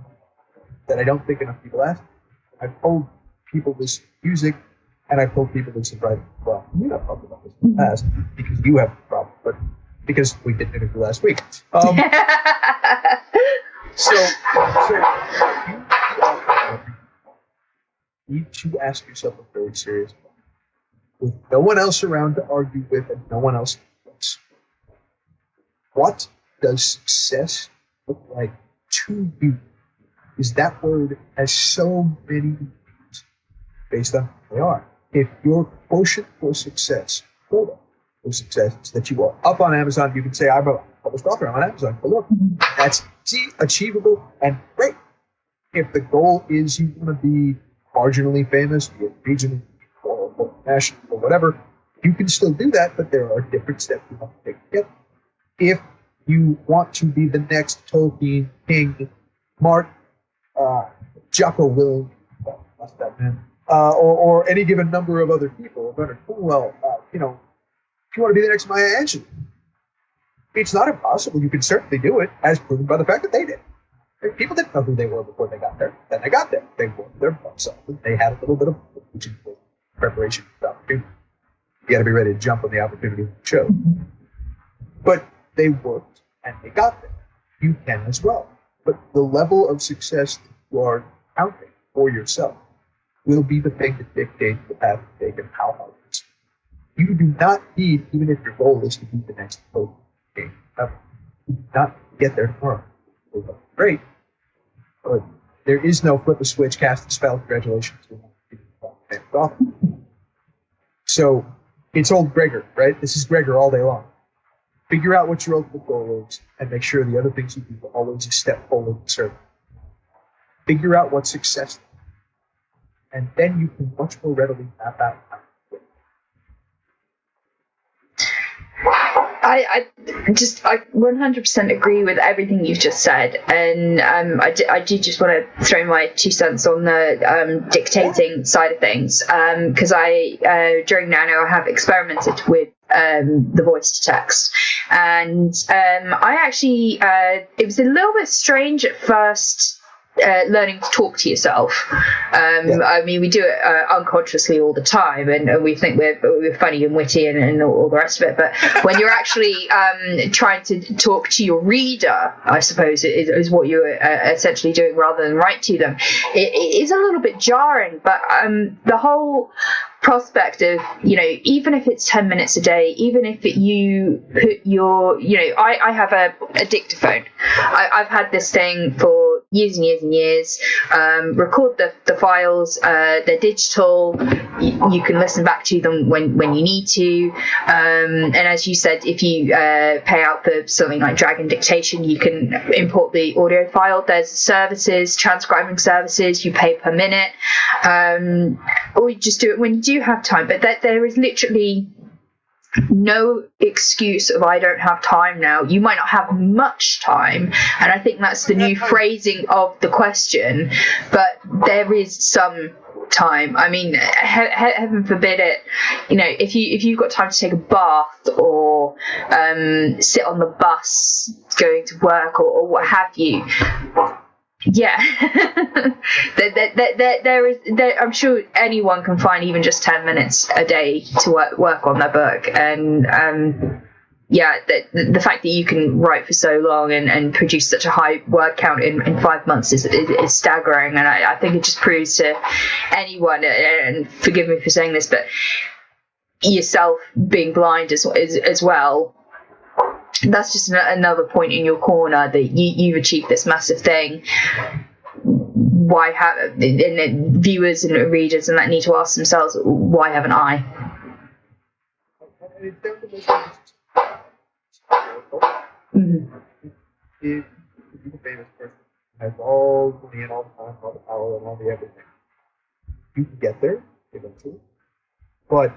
Speaker 3: that I don't think enough people ask. I've told people this in music, and I've told people this in writing as well. You have talked about this in the past because you have a problem, but because we did an interview last week. So you need to ask yourself a very serious question. With no one else around to argue with and no one else to fix, what does success look like to you? Because that word has so many meanings based on who they are. If your quotient for success, quota for success, is that you are up on Amazon, you can say, I'm a published author, I'm on Amazon. But look, that's achievable and great. If the goal is you want to be marginally famous, be it regionally or national or whatever, you can still do that, but there are different steps you have to take to get. If you want to be the next Tolkien, King, Mark, Jocko Willink, that's that man, or any given number of other people, well, if you want to be the next Maya Angelou, it's not impossible. You can certainly do it, as proven by the fact that they did. People didn't know who they were before they got there. Then they got there. They worked their butts off. They had a little bit of preparation for the opportunity. You got to be ready to jump on the opportunity when it shows. But they worked and they got there. You can as well. But the level of success that you are counting for yourself will be the thing that dictates the path you take and how hard it is. You do not need, even if your goal is to be the next Tolkien King, you do not get there tomorrow. Great. But there is no flip a switch, cast a spell, congratulations. So it's old Gregor, right? This is Gregor all day long. Figure out what your ultimate goal is and make sure the other things you do are always a step forward and serve. Figure out what success is. And then you can much more readily map out how to do it.
Speaker 4: I 100% agree with everything you've just said, and I do just want to throw my 2 cents on the dictating side of things, because during Nano I have experimented with the voice to text, and I actually it was a little bit strange at first. Learning to talk to yourself. I mean, we do it unconsciously all the time, and we think we're funny and witty and all the rest of it. But when you're actually trying to talk to your reader, I suppose is what you're essentially doing rather than write to them, it is a little bit jarring. But the whole prospect of, even if it's 10 minutes a day, even if you put your, I have a dictaphone. I've had this thing for years and years and years. Record the files. They're digital. You can listen back to them when you need to. And as you said, if you pay out for something like Dragon Dictation, you can import the audio file. There's services, transcribing services. You pay per minute. Or you just do it when you do have time. But there is literally no excuse of I don't have time now. You might not have much time, and I think that's the new phrasing of the question, but there is some time. I mean, heaven forbid it, if you've got time to take a bath or sit on the bus going to work or what have you. Yeah, there is. I'm sure anyone can find even just 10 minutes a day to work on their book, and yeah, the fact that you can write for so long and produce such a high word count in 5 months is staggering. And I think it just proves to anyone, and forgive me for saying this, but yourself being blind as well, that's just another point in your corner that you've achieved this massive thing. Why have and viewers and readers and that need to ask themselves, why haven't I?
Speaker 3: And it's down to this if you're a famous person who has all the money and all the time, all the power and all the everything, you can get there eventually. But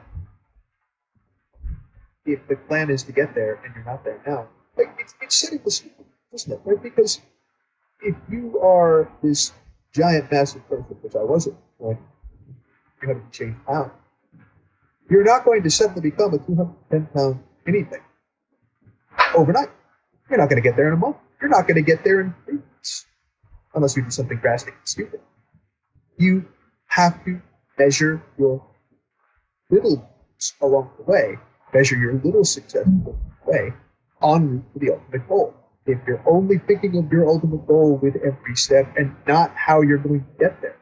Speaker 3: if the plan is to get there and you're not there now, like it's setting the scene, isn't it? Right? Because if you are this giant, massive person, which I wasn't when 300 change pounds, you're not going to suddenly become a 210-pound anything overnight. You're not going to get there in a month. You're not going to get there in 3 weeks, unless you do something drastic and stupid. You have to measure your little along the way, measure your little success along the way, en route to the ultimate goal. If you're only thinking of your ultimate goal with every step and not how you're going to get there,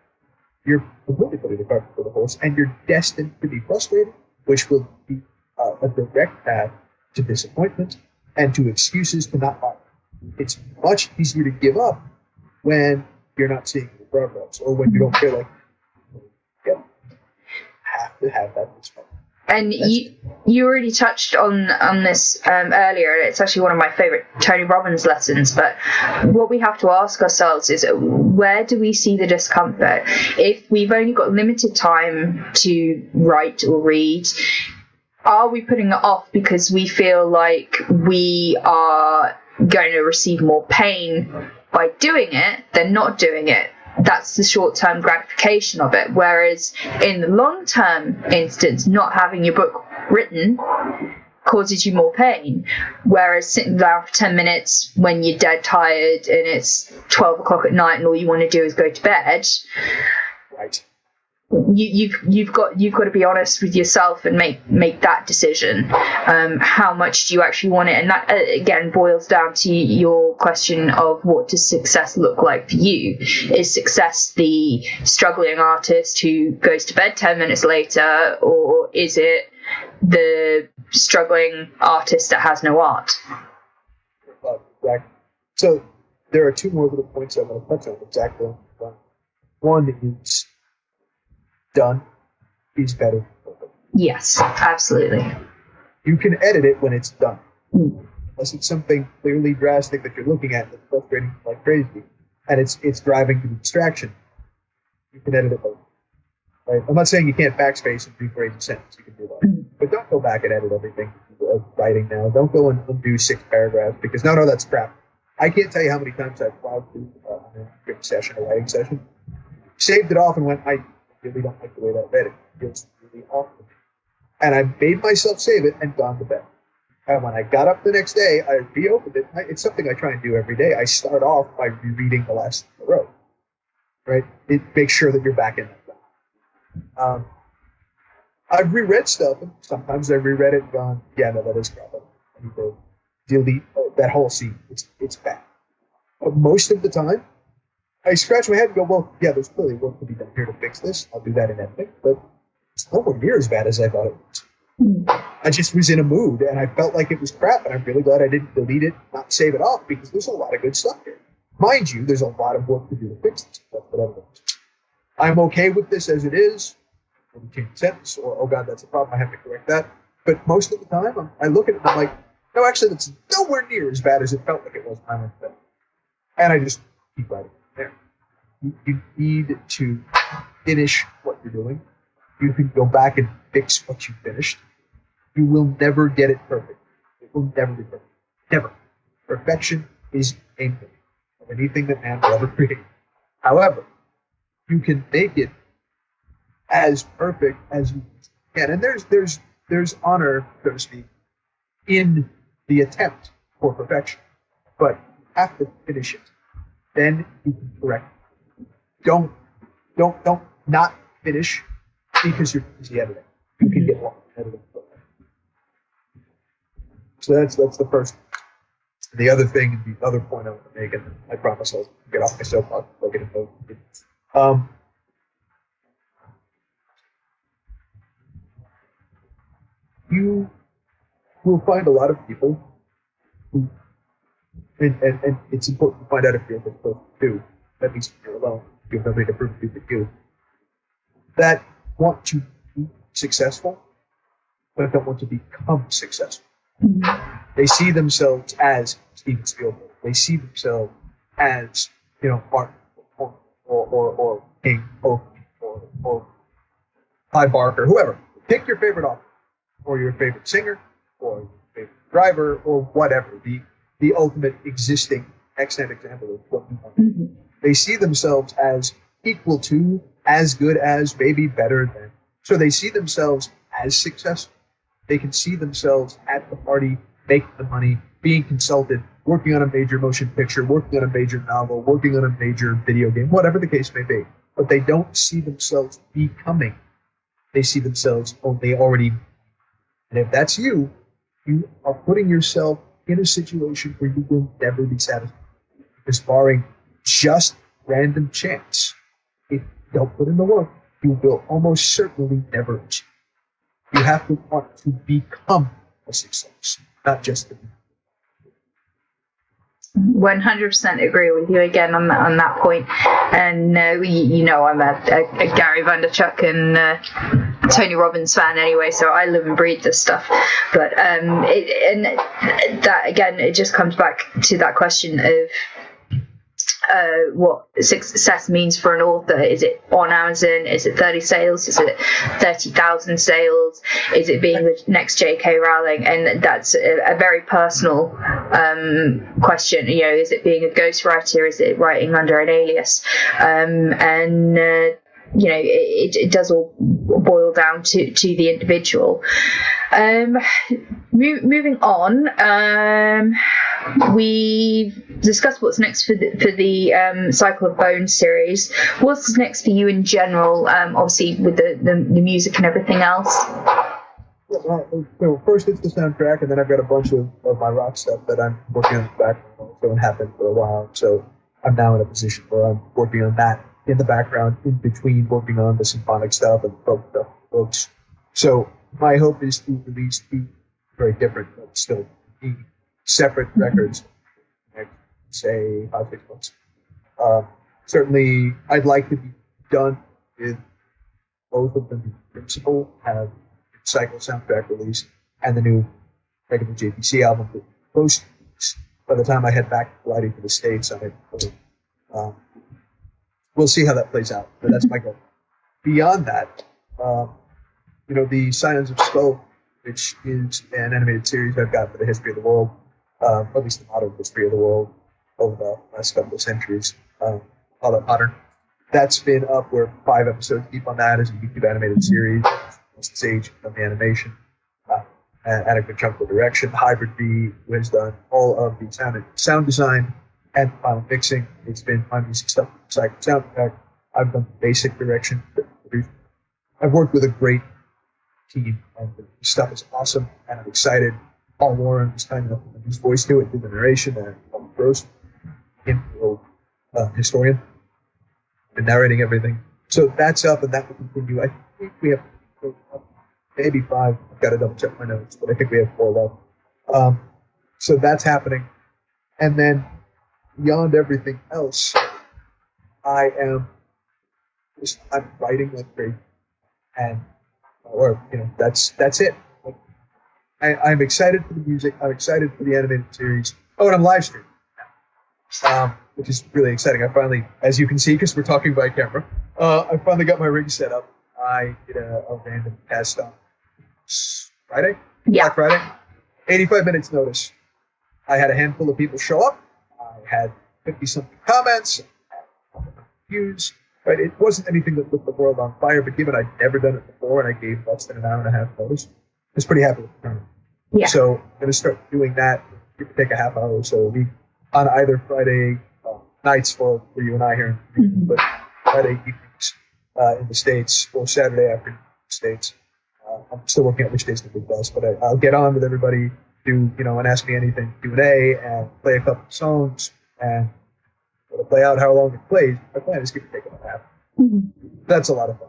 Speaker 3: you're completely putting the cart before the horse, and you're destined to be frustrated, which will be a direct path to disappointment and to excuses to not buy. It's much easier to give up when you're not seeing the progress, or when you don't feel like you have to have that respect.
Speaker 4: And you already touched on this earlier. It's actually one of my favorite Tony Robbins lessons. But what we have to ask ourselves is, where do we see the discomfort? If we've only got limited time to write or read, are we putting it off because we feel like we are going to receive more pain by doing it than not doing it? That's the short-term gratification of it. Whereas in the long-term instance, not having your book written causes you more pain. Whereas sitting down for 10 minutes when you're dead tired and it's 12 o'clock at night and all you want to do is go to bed,
Speaker 3: Right.
Speaker 4: You've got to be honest with yourself and make that decision. How much do you actually want it? And that again boils down to your question of, what does success look like for you? Is success the struggling artist who goes to bed 10 minutes later, or is it the struggling artist that has no art?
Speaker 3: Exactly. So there are two more little points I want to touch on exactly. One is done is better than perfect.
Speaker 4: Yes, absolutely.
Speaker 3: You can edit it when it's done. Unless it's something clearly drastic that you're looking at that's frustrating like crazy, and it's driving to distraction, you can edit it later. Right? I'm not saying you can't backspace and rephrase a sentence. You can do that. But don't go back and edit everything writing now. Don't go and undo 6 paragraphs, because no, that's crap. I can't tell you how many times I've plowed through a session, a writing session, saved it off and went, I really don't like the way that read. It feels really off to me. And I made myself save it and gone to bed. And when I got up the next day, I reopened it. It's something I try and do every day. I start off by rereading the last thing I wrote. Right? It makes sure that you're back in that. I've reread stuff, and sometimes I've reread it and gone, yeah, no, that is crap. I need to delete that whole scene. It's bad. But most of the time, I scratch my head and go, well, yeah, there's clearly work to be done here to fix this. I'll do that in editing, but it's nowhere near as bad as I thought it was. I just was in a mood, and I felt like it was crap, and I'm really glad I didn't delete it, not save it off, because there's a lot of good stuff here. Mind you, there's a lot of work to do to fix this. That's what everyone is. I'm okay with this as it is. Maybe change the sentence, or, oh God, that's a problem, I have to correct that. But most of the time, I look at it and I'm like, no, actually, that's nowhere near as bad as it felt like it was when I went to bed. And I just keep writing there. You need to finish what you're doing. You can go back and fix what you finished. You will never get it perfect. It will never be perfect. Never. Perfection is aiming of anything that man will ever create. However, you can make it as perfect as you can. And there's honor, so to speak, in the attempt for perfection. But you have to finish it. Then you can correct it. Don't not finish because you're busy editing. You can get lost in editing. So that's the first. The other thing, the other point I want to make, and I promise I'll get off my soapbox before I get into it. You will find a lot of people who, and it's important to find out if you're a good person too. That means you're alone. You have nobody to prove to but you. That want to be successful, but don't want to become successful. They see themselves as Steven Spielberg. They see themselves as, Martin or King or Ty Barker, whoever. Pick your favorite author, or your favorite singer, or your favorite driver, or whatever. The ultimate existing extant example of what you want. They see themselves as equal to, as good as, maybe better than. So they see themselves as successful. They can see themselves at the party, making the money, being consulted, working on a major motion picture, working on a major novel, working on a major video game, whatever the case may be. But they don't see themselves becoming. They see themselves only already. And if that's you, you are putting yourself in a situation where you will never be satisfied. Because barring just random chance, if you don't put in the work, you will almost certainly never achieve. You have to want to become a success, not just to be.
Speaker 4: 100% agree with you again on that point. And I'm a Gary Vaynerchuk and Tony Robbins fan anyway, so I live and breathe this stuff. But that again, it just comes back to that question of what success means for an author. Is it on Amazon? Is it 30 sales? Is it 30,000 sales? Is it being the next J.K. Rowling? And that's a very personal question. Is it being a ghostwriter? Is it writing under an alias? It does all boil down to the individual. Moving on, we've discussed what's next for the Cycle of Bones series. What's next for you in general, obviously with the music and everything else?
Speaker 3: So first it's the soundtrack, and then I've got a bunch of my rock stuff that I'm working on in the background. So it happened for a while. So I'm now in a position where I'm working on that in the background, in between working on the symphonic stuff and folk stuff, books. So my hope is to release two very different, but still separate records, say 5-6 months. Certainly, I'd like to be done with both of them in principle, have the Cycle soundtrack release and the new regular JPC album with post by the time I head back gliding to the States. We'll see how that plays out, but that's my goal. Beyond that, the Scions of Scope, which is an animated series I've got for the history of the world, or at least the modern history of the world over the last couple of centuries, all that modern. That's been up. We're 5 episodes deep on that as a YouTube animated series. Sage on the animation, and a good chunk of direction. Hybrid B, who has done all of the sound design and final mixing. It's been my music stuff, soundtrack. I've done basic direction. I've worked with a great team, and the stuff is awesome, and I'm excited. Paul Warren was kind enough to put his voice to it, did the narration, and Paul Gross, historian, and narrating everything. So that's up, and that will continue. I think we have maybe 5. I've got to double check my notes, but I think we have 4 left. So that's happening. And then beyond everything else, I'm writing like crazy, and that's it. I'm excited for the music. I'm excited for the animated series. Oh, and I'm live streaming, which is really exciting. I finally, as you can see, because we're talking by camera, I finally got my rig set up. I did a random test on Friday, Black Friday, 85 minutes notice. I had a handful of people show up. I had 50-something comments, views. Right? It wasn't anything that lit the world on fire, but given I'd never done it before and I gave less than an hour and a half notice, I was pretty happy with the turnout. Yeah. So I'm going to start doing that. It could take a half hour or so a week on either Friday nights for you and I here, but Friday evenings in the States, or Saturday afternoon in the States. I'm still working out which days the week best, but I'll get on with everybody do, an Ask Me Anything Q&A and play a couple of songs and play out how long it plays. My plan is to give it an hour. That's a lot of fun.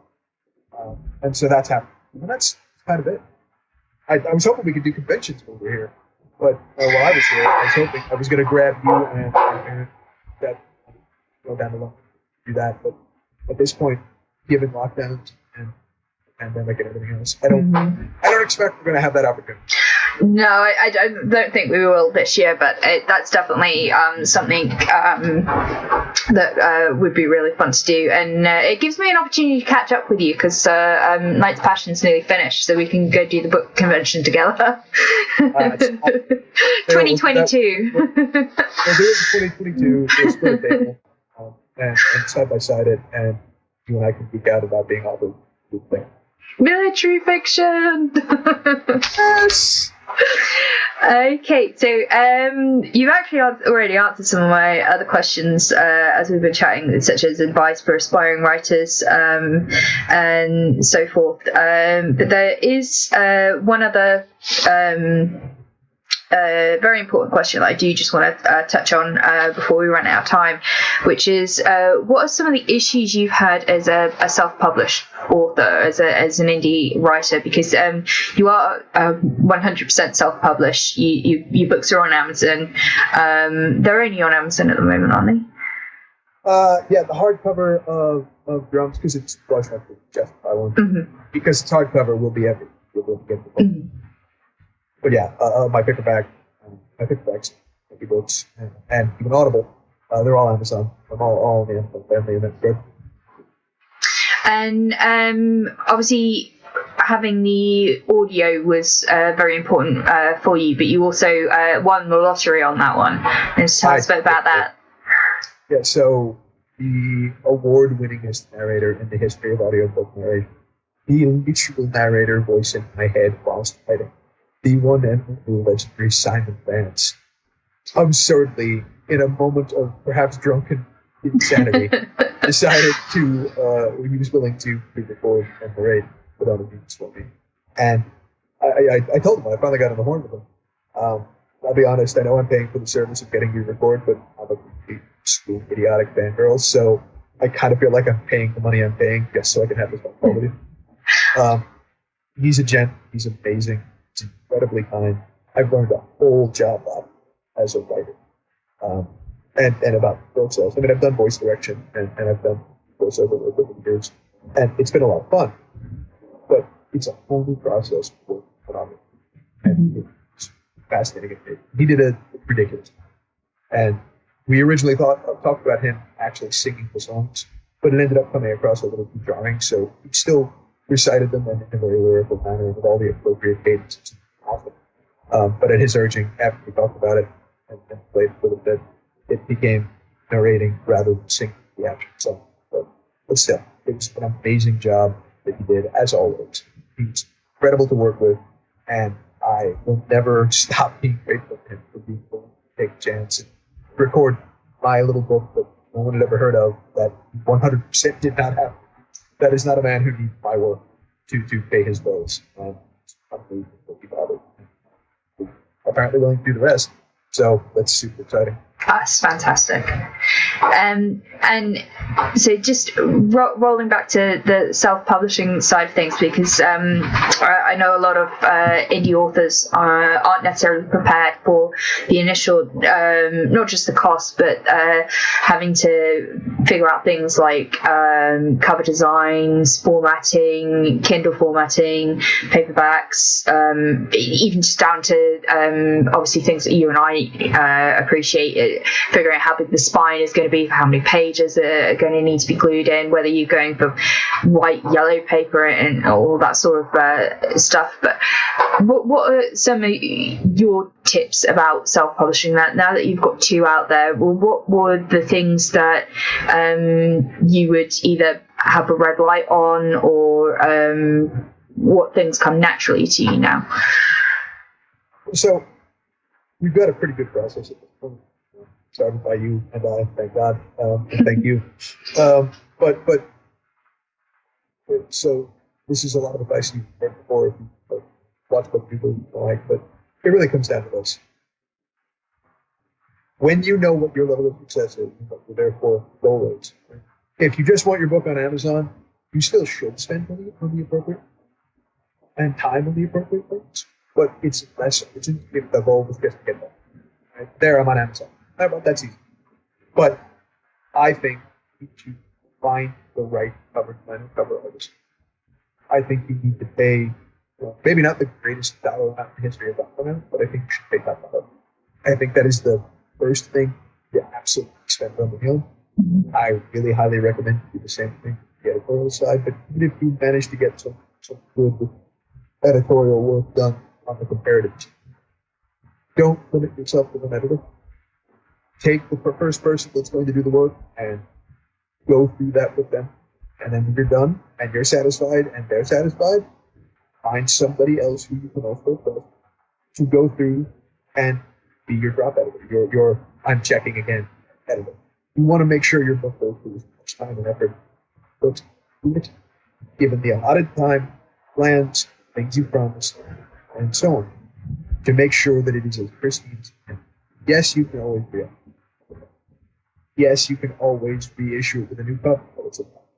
Speaker 3: And so that's happening. And that's kind of it. I was hoping we could do conventions over here, but while I was here, I was hoping I was going to grab you and that go down the line, do that. But at this point, given lockdowns and the pandemic and everything else, I don't expect we're going to have that opportunity.
Speaker 4: No, I don't think we will this year, but that's definitely something that would be really fun to do, and it gives me an opportunity to catch up with you because Knights of Passion is nearly finished, so we can go do the book convention together. 2022.
Speaker 3: We'll do it in 2022. We'll split a table and side by side it, and you and I can geek out about being all the thing.
Speaker 4: Military fiction.
Speaker 3: Yes.
Speaker 4: Okay, so you've actually already answered some of my other questions as we've been chatting, such as advice for aspiring writers and so forth. But there is one other very important question that I do just want to touch on before we run out of time, which is what are some of the issues you've had as a self-published author, as an indie writer? Because you are 100% self-published. Your books are on Amazon. They're only on Amazon at the moment, aren't they?
Speaker 3: Yeah, the hardcover of Drums, because it's Brush Up with Jeff Island. Because it's hardcover, will be everywhere. But yeah, my paperbacks, books, and even Audible, they're all Amazon. I'm all in the Amazon family, and that's good.
Speaker 4: And obviously, having the audio was very important for you, but you also won the lottery on that one. And just tell us a bit about that.
Speaker 3: Yeah, so the award-winningest narrator in the history of audiobook narration, the literal narrator voice in my head whilst writing, the one and only legendary Simon Vance, absurdly, in a moment of perhaps drunken insanity, decided to, he was willing to record and narrate without a means for me. And I told him, I finally got on the horn with him. I'll be honest, I know I'm paying for the service of getting you record, but I'm a complete school idiotic fangirl, so I kind of feel like I'm paying the money I'm paying just so I can have this fun quality. He's a gent, he's amazing. He's incredibly kind. I've learned a whole job out as a writer, and about book sales. I mean, I've done voice direction and I've done voiceover over the years, and it's been a lot of fun. But it's a whole new process for phenomenal, and it's fascinating. He did a ridiculous, and we originally talked about him actually singing the songs, but it ended up coming across a little too jarring. So he still recited them in a very lyrical manner with all the appropriate cadences. But at his urging, after we talked about it and played it for a bit, it became narrating rather than singing the actual song. But still, it was an amazing job that he did, as always. He's incredible to work with, and I will never stop being grateful to him for being willing to take a chance and record my little book that no one had ever heard of, that 100% did not happen. That is not a man who needs my work to pay his bills. And it's unbelievable he bothered. Apparently willing to do the rest. So that's super exciting.
Speaker 4: That's fantastic. And so just rolling back to the self-publishing side of things, because I know a lot of indie authors aren't necessarily prepared for the initial, not just the cost, but having to figure out things like cover designs, formatting, Kindle formatting, paperbacks, even just down to obviously things that you and I appreciate, figuring out how big the spine is going to be, how many pages are going to need to be glued in, whether you're going for white, yellow paper and all that sort of stuff. But what are some of your tips about self-publishing? Now that you've got two out there, what were the things that you would either have a red light on, or what things come naturally to you now?
Speaker 3: So we've got a pretty good process at this point. Started by you and I, thank God, and thank you. But so this is a lot of advice you've heard before if you watch what people like. But it really comes down to this. When you know what your level of success is, and what your therefore goal is. If you just want your book on Amazon, you still should spend money on the appropriate and time on the appropriate things. But it's less urgent if the goal was just to get that. Right? There, I'm on Amazon. That's easy. But I think you need to find the right cover designer, cover artist. I think you need to pay, maybe not the greatest dollar amount in the history of document, but I think you should pay that dollar. I think that is the first thing you absolutely spend on the meal. I really highly recommend you do the same thing on the editorial side, but even if you manage to get some good editorial work done on the comparative team, don't limit yourself to one editor. Take the first person that's going to do the work and go through that with them. And then when you're done and you're satisfied and they're satisfied, find somebody else who you can also trust to go through and be your drop editor, your I'm checking again editor. You want to make sure your book goes through as much time and effort goes through it, given the allotted time, plans, things you promised, and so on, to make sure that it is as pristine as you can. Yes, you can always be. Yes, you can always reissue it with a new cover.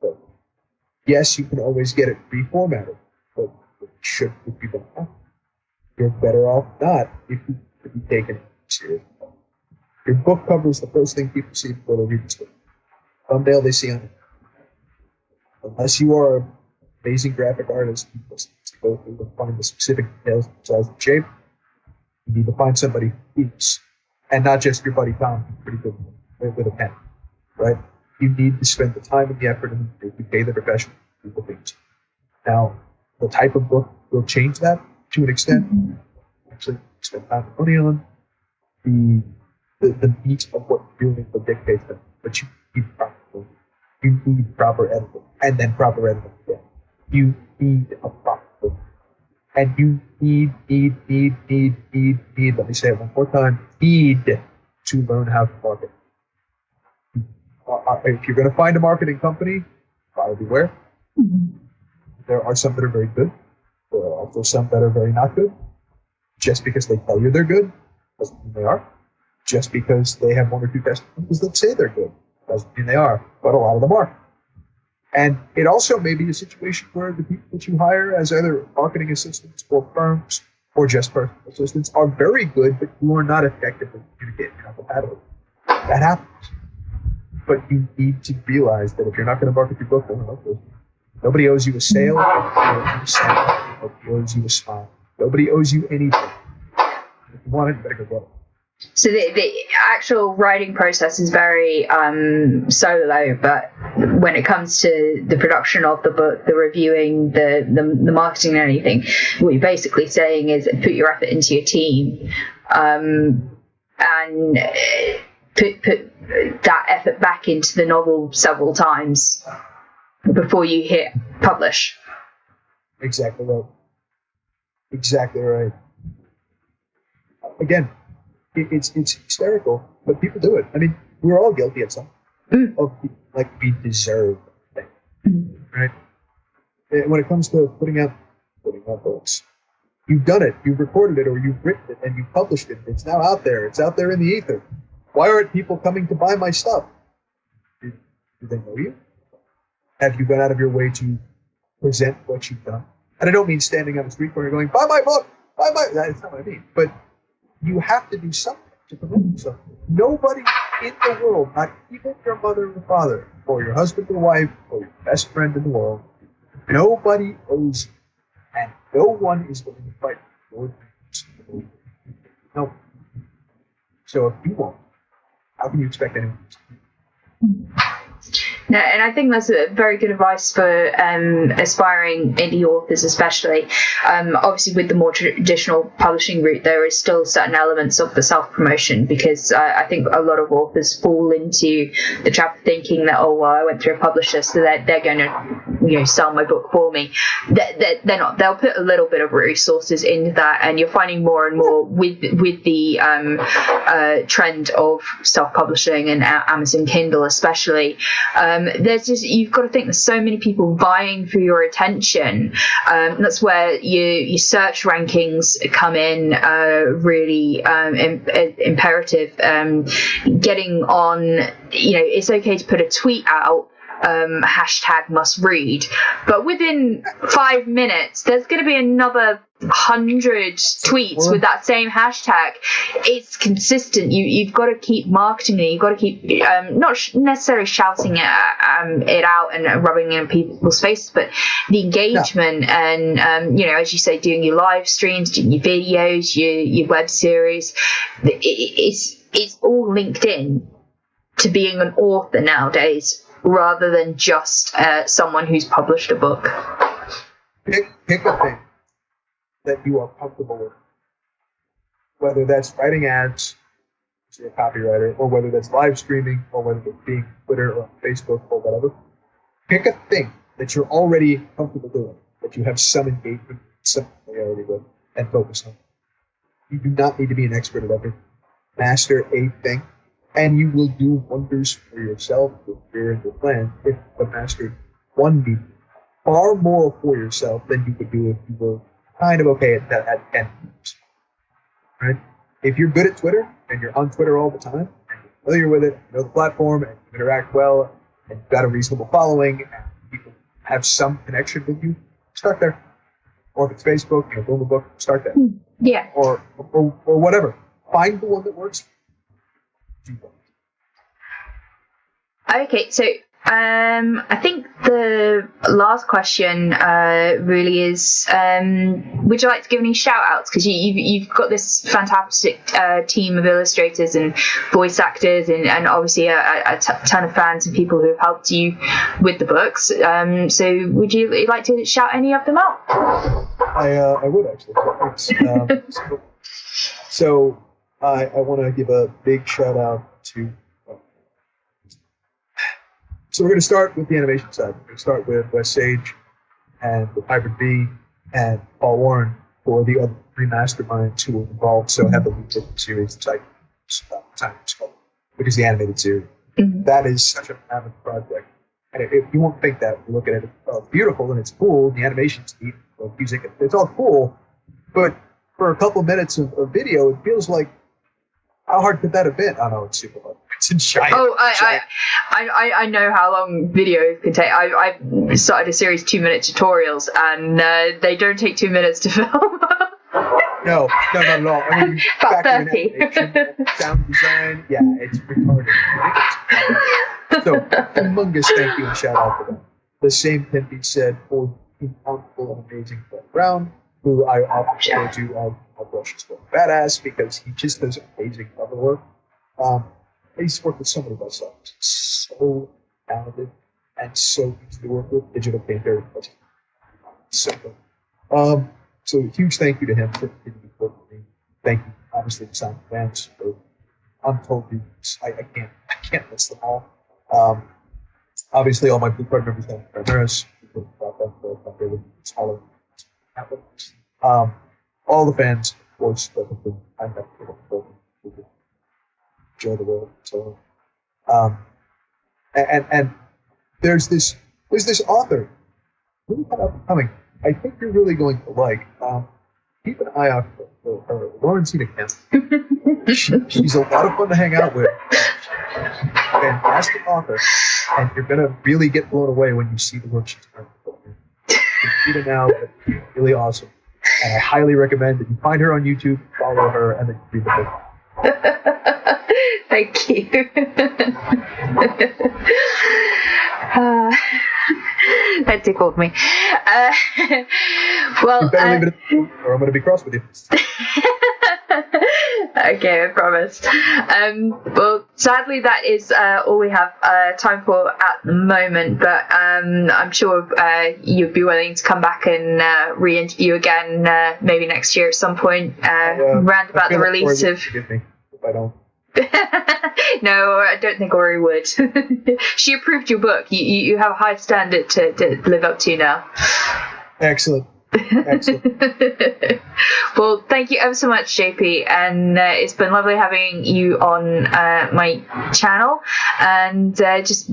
Speaker 3: But yes, you can always get it reformatted. But it should be done. You're better off not if you take it seriously. Your book cover is the first thing people see before they read the book. Thumbnail they see on it. Unless you are an amazing graphic artist, you must go through and find the specific details, size and shape. You need to find somebody who is, and not just your buddy Tom, who's pretty good with a pen, right? You need to spend the time and the effort and you pay the professional to do the things. Now, the type of book will change that to an extent. Actually, spend time and money on the meat of what you're doing will dictate that. But you need proper editing, and then proper editing again. You need a proper book. And you need, let me say it one more time, need to learn how to market. If you're going to find a marketing company, buyer beware. There are some that are very good. There are also some that are very not good. Just because they tell you they're good doesn't mean they are. Just because they have one or two testimonials that say they're good doesn't mean they are. But a lot of them are. And it also may be a situation where the people that you hire as either marketing assistants or firms or just personal assistants are very good, but you are not effectively communicating. You're not compatible. That happens. But you need to realize that if you're not going to market your book, nobody owes you a sale. Nobody owes you a smile. Nobody owes you anything. If you want it, you better go get it.
Speaker 4: So the actual writing process is very solo, but when it comes to the production of the book, the reviewing, the marketing and anything, what you're basically saying is put your effort into your team and put that effort back into the novel several times before you hit publish.
Speaker 3: Exactly right. Exactly right. Again, it's hysterical, but people do it. I mean, we're all guilty at some of like we deserve things, right? And when it comes to putting out books, you've done it, you've recorded it, or you've written it, and you've published it. It's now out there. It's out there in the ether. Why aren't people coming to buy my stuff? Do they know you? Have you gone out of your way to present what you've done? And I don't mean standing on the street corner going, buy my book, buy my... That's not what I mean. But you have to do something to promote yourself. Nobody in the world, not even your mother or father, or your husband or wife, or your best friend in the world, nobody owes you. And no one is going to fight for your dreams. No. So if you won't, how can you expect anyone to?
Speaker 4: No, and I think that's a very good advice for aspiring indie authors, especially. Obviously, with the more traditional publishing route, there is still certain elements of the self-promotion, because I think a lot of authors fall into the trap of thinking that, oh, well, I went through a publisher, so they're going to, sell my book for me. They're not. They'll put a little bit of resources into that, and you're finding more and more with the trend of self-publishing and Amazon Kindle, especially. you've got to think there's so many people vying for your attention. That's where your search rankings come in really imperative. Getting on, it's okay to put a tweet out, hashtag must read, but within 5 minutes there's going to be another 100 tweets with that same hashtag. It's consistent. You've got to keep marketing it. You've got to keep not necessarily shouting it out and rubbing it in people's faces, but the engagement and as you say, doing your live streams, doing your videos, your web series. It's all linked in to being an author nowadays, rather than just someone who's published a book.
Speaker 3: Pick a thing that you are comfortable with, whether that's writing ads, if you're a copywriter, or whether that's live streaming, or whether it's being Twitter or Facebook or whatever. Pick a thing that you're already comfortable doing, that you have some engagement, some familiarity with, and focus on. You do not need to be an expert at everything. Master a thing, and you will do wonders for yourself, your career, and your plan if you mastered one medium. Far more for yourself than you could do if you were kind of okay at 10 years. Right? If you're good at Twitter, and you're on Twitter all the time, and you're familiar with it, you know the platform, and you interact well, and you've got a reasonable following, and people have some connection with you, start there. Or if it's Facebook, build a book, start there.
Speaker 4: Yeah.
Speaker 3: Or whatever. Find the one that works for you.
Speaker 4: Okay, so I think the last question really is, would you like to give any shout-outs? Because you've got this fantastic team of illustrators and voice actors and obviously a ton of fans and people who have helped you with the books. So would you like to shout any of them out?
Speaker 3: I would actually. So I want to give a big shout-out to... So we're going to start with the animation side. We're going to start with Wes Sage and with Hybrid B and Paul Warren for the other three masterminds who were involved so heavily with the series, Time Skull, which is the animated series. Mm-hmm. That is such a mammoth project. And if you won't think that, you look at it, it's beautiful and it's cool, and the animation's neat, the music, it's all cool, but for a couple minutes of video, it feels like, how hard could that have been? I know it's super hard. It's a giant.
Speaker 4: Oh, I know how long videos can take. I've started a series 2-minute tutorials, and they don't take 2 minutes to film.
Speaker 3: No, not at all. I mean,
Speaker 4: about 30.
Speaker 3: Sound design, yeah, it's retarded. So, humongous thank you and shout out to them. The same can be said for the incredible and amazing Fred Brown, who I often refer to as my brushes for badass because he just does amazing cover work. He's worked with so many bestsellers. So talented and so easy to work with. Digital painter. So good. So a huge thank you to him for continuing to work with me. Thank you, obviously, to Simon Vance for untold reasons. I can't list them all. Obviously, all my Blue Card members have Primaris. About them for my favorite smaller happens. All the fans, of course, that have been I'm happy to enjoy the world. So, and there's this author really kind of up and coming. I think you're really going to like. Keep an eye out for her, Lawrencina Kemp. She's a lot of fun to hang out with. Fantastic author, and you're gonna really get blown away when you see the work she's done. You can see it now, but it's really awesome. And I highly recommend that you find her on YouTube, follow her, and then read the book.
Speaker 4: Thank you. That tickled me. Well,
Speaker 3: you better leave it at, or I'm going to be cross with you.
Speaker 4: Okay, I promised. Well, sadly, that is all we have time for at the moment, but I'm sure you'd be willing to come back and re-interview again maybe next year at some point, round about the release of...
Speaker 3: Forgive me if I don't.
Speaker 4: No, I don't think Ori would. She approved your book. You have a high standard to live up to now.
Speaker 3: Excellent. Excellent.
Speaker 4: Well, thank you ever so much, JP, and it's been lovely having you on my channel, and just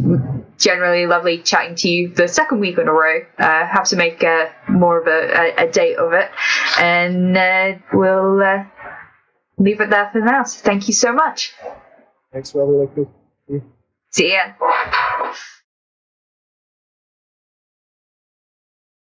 Speaker 4: generally lovely chatting to you the second week in a row. Have to make more of a date of it, and we'll leave it there for now. So thank you so much.
Speaker 3: Thanks for all the
Speaker 4: See ya.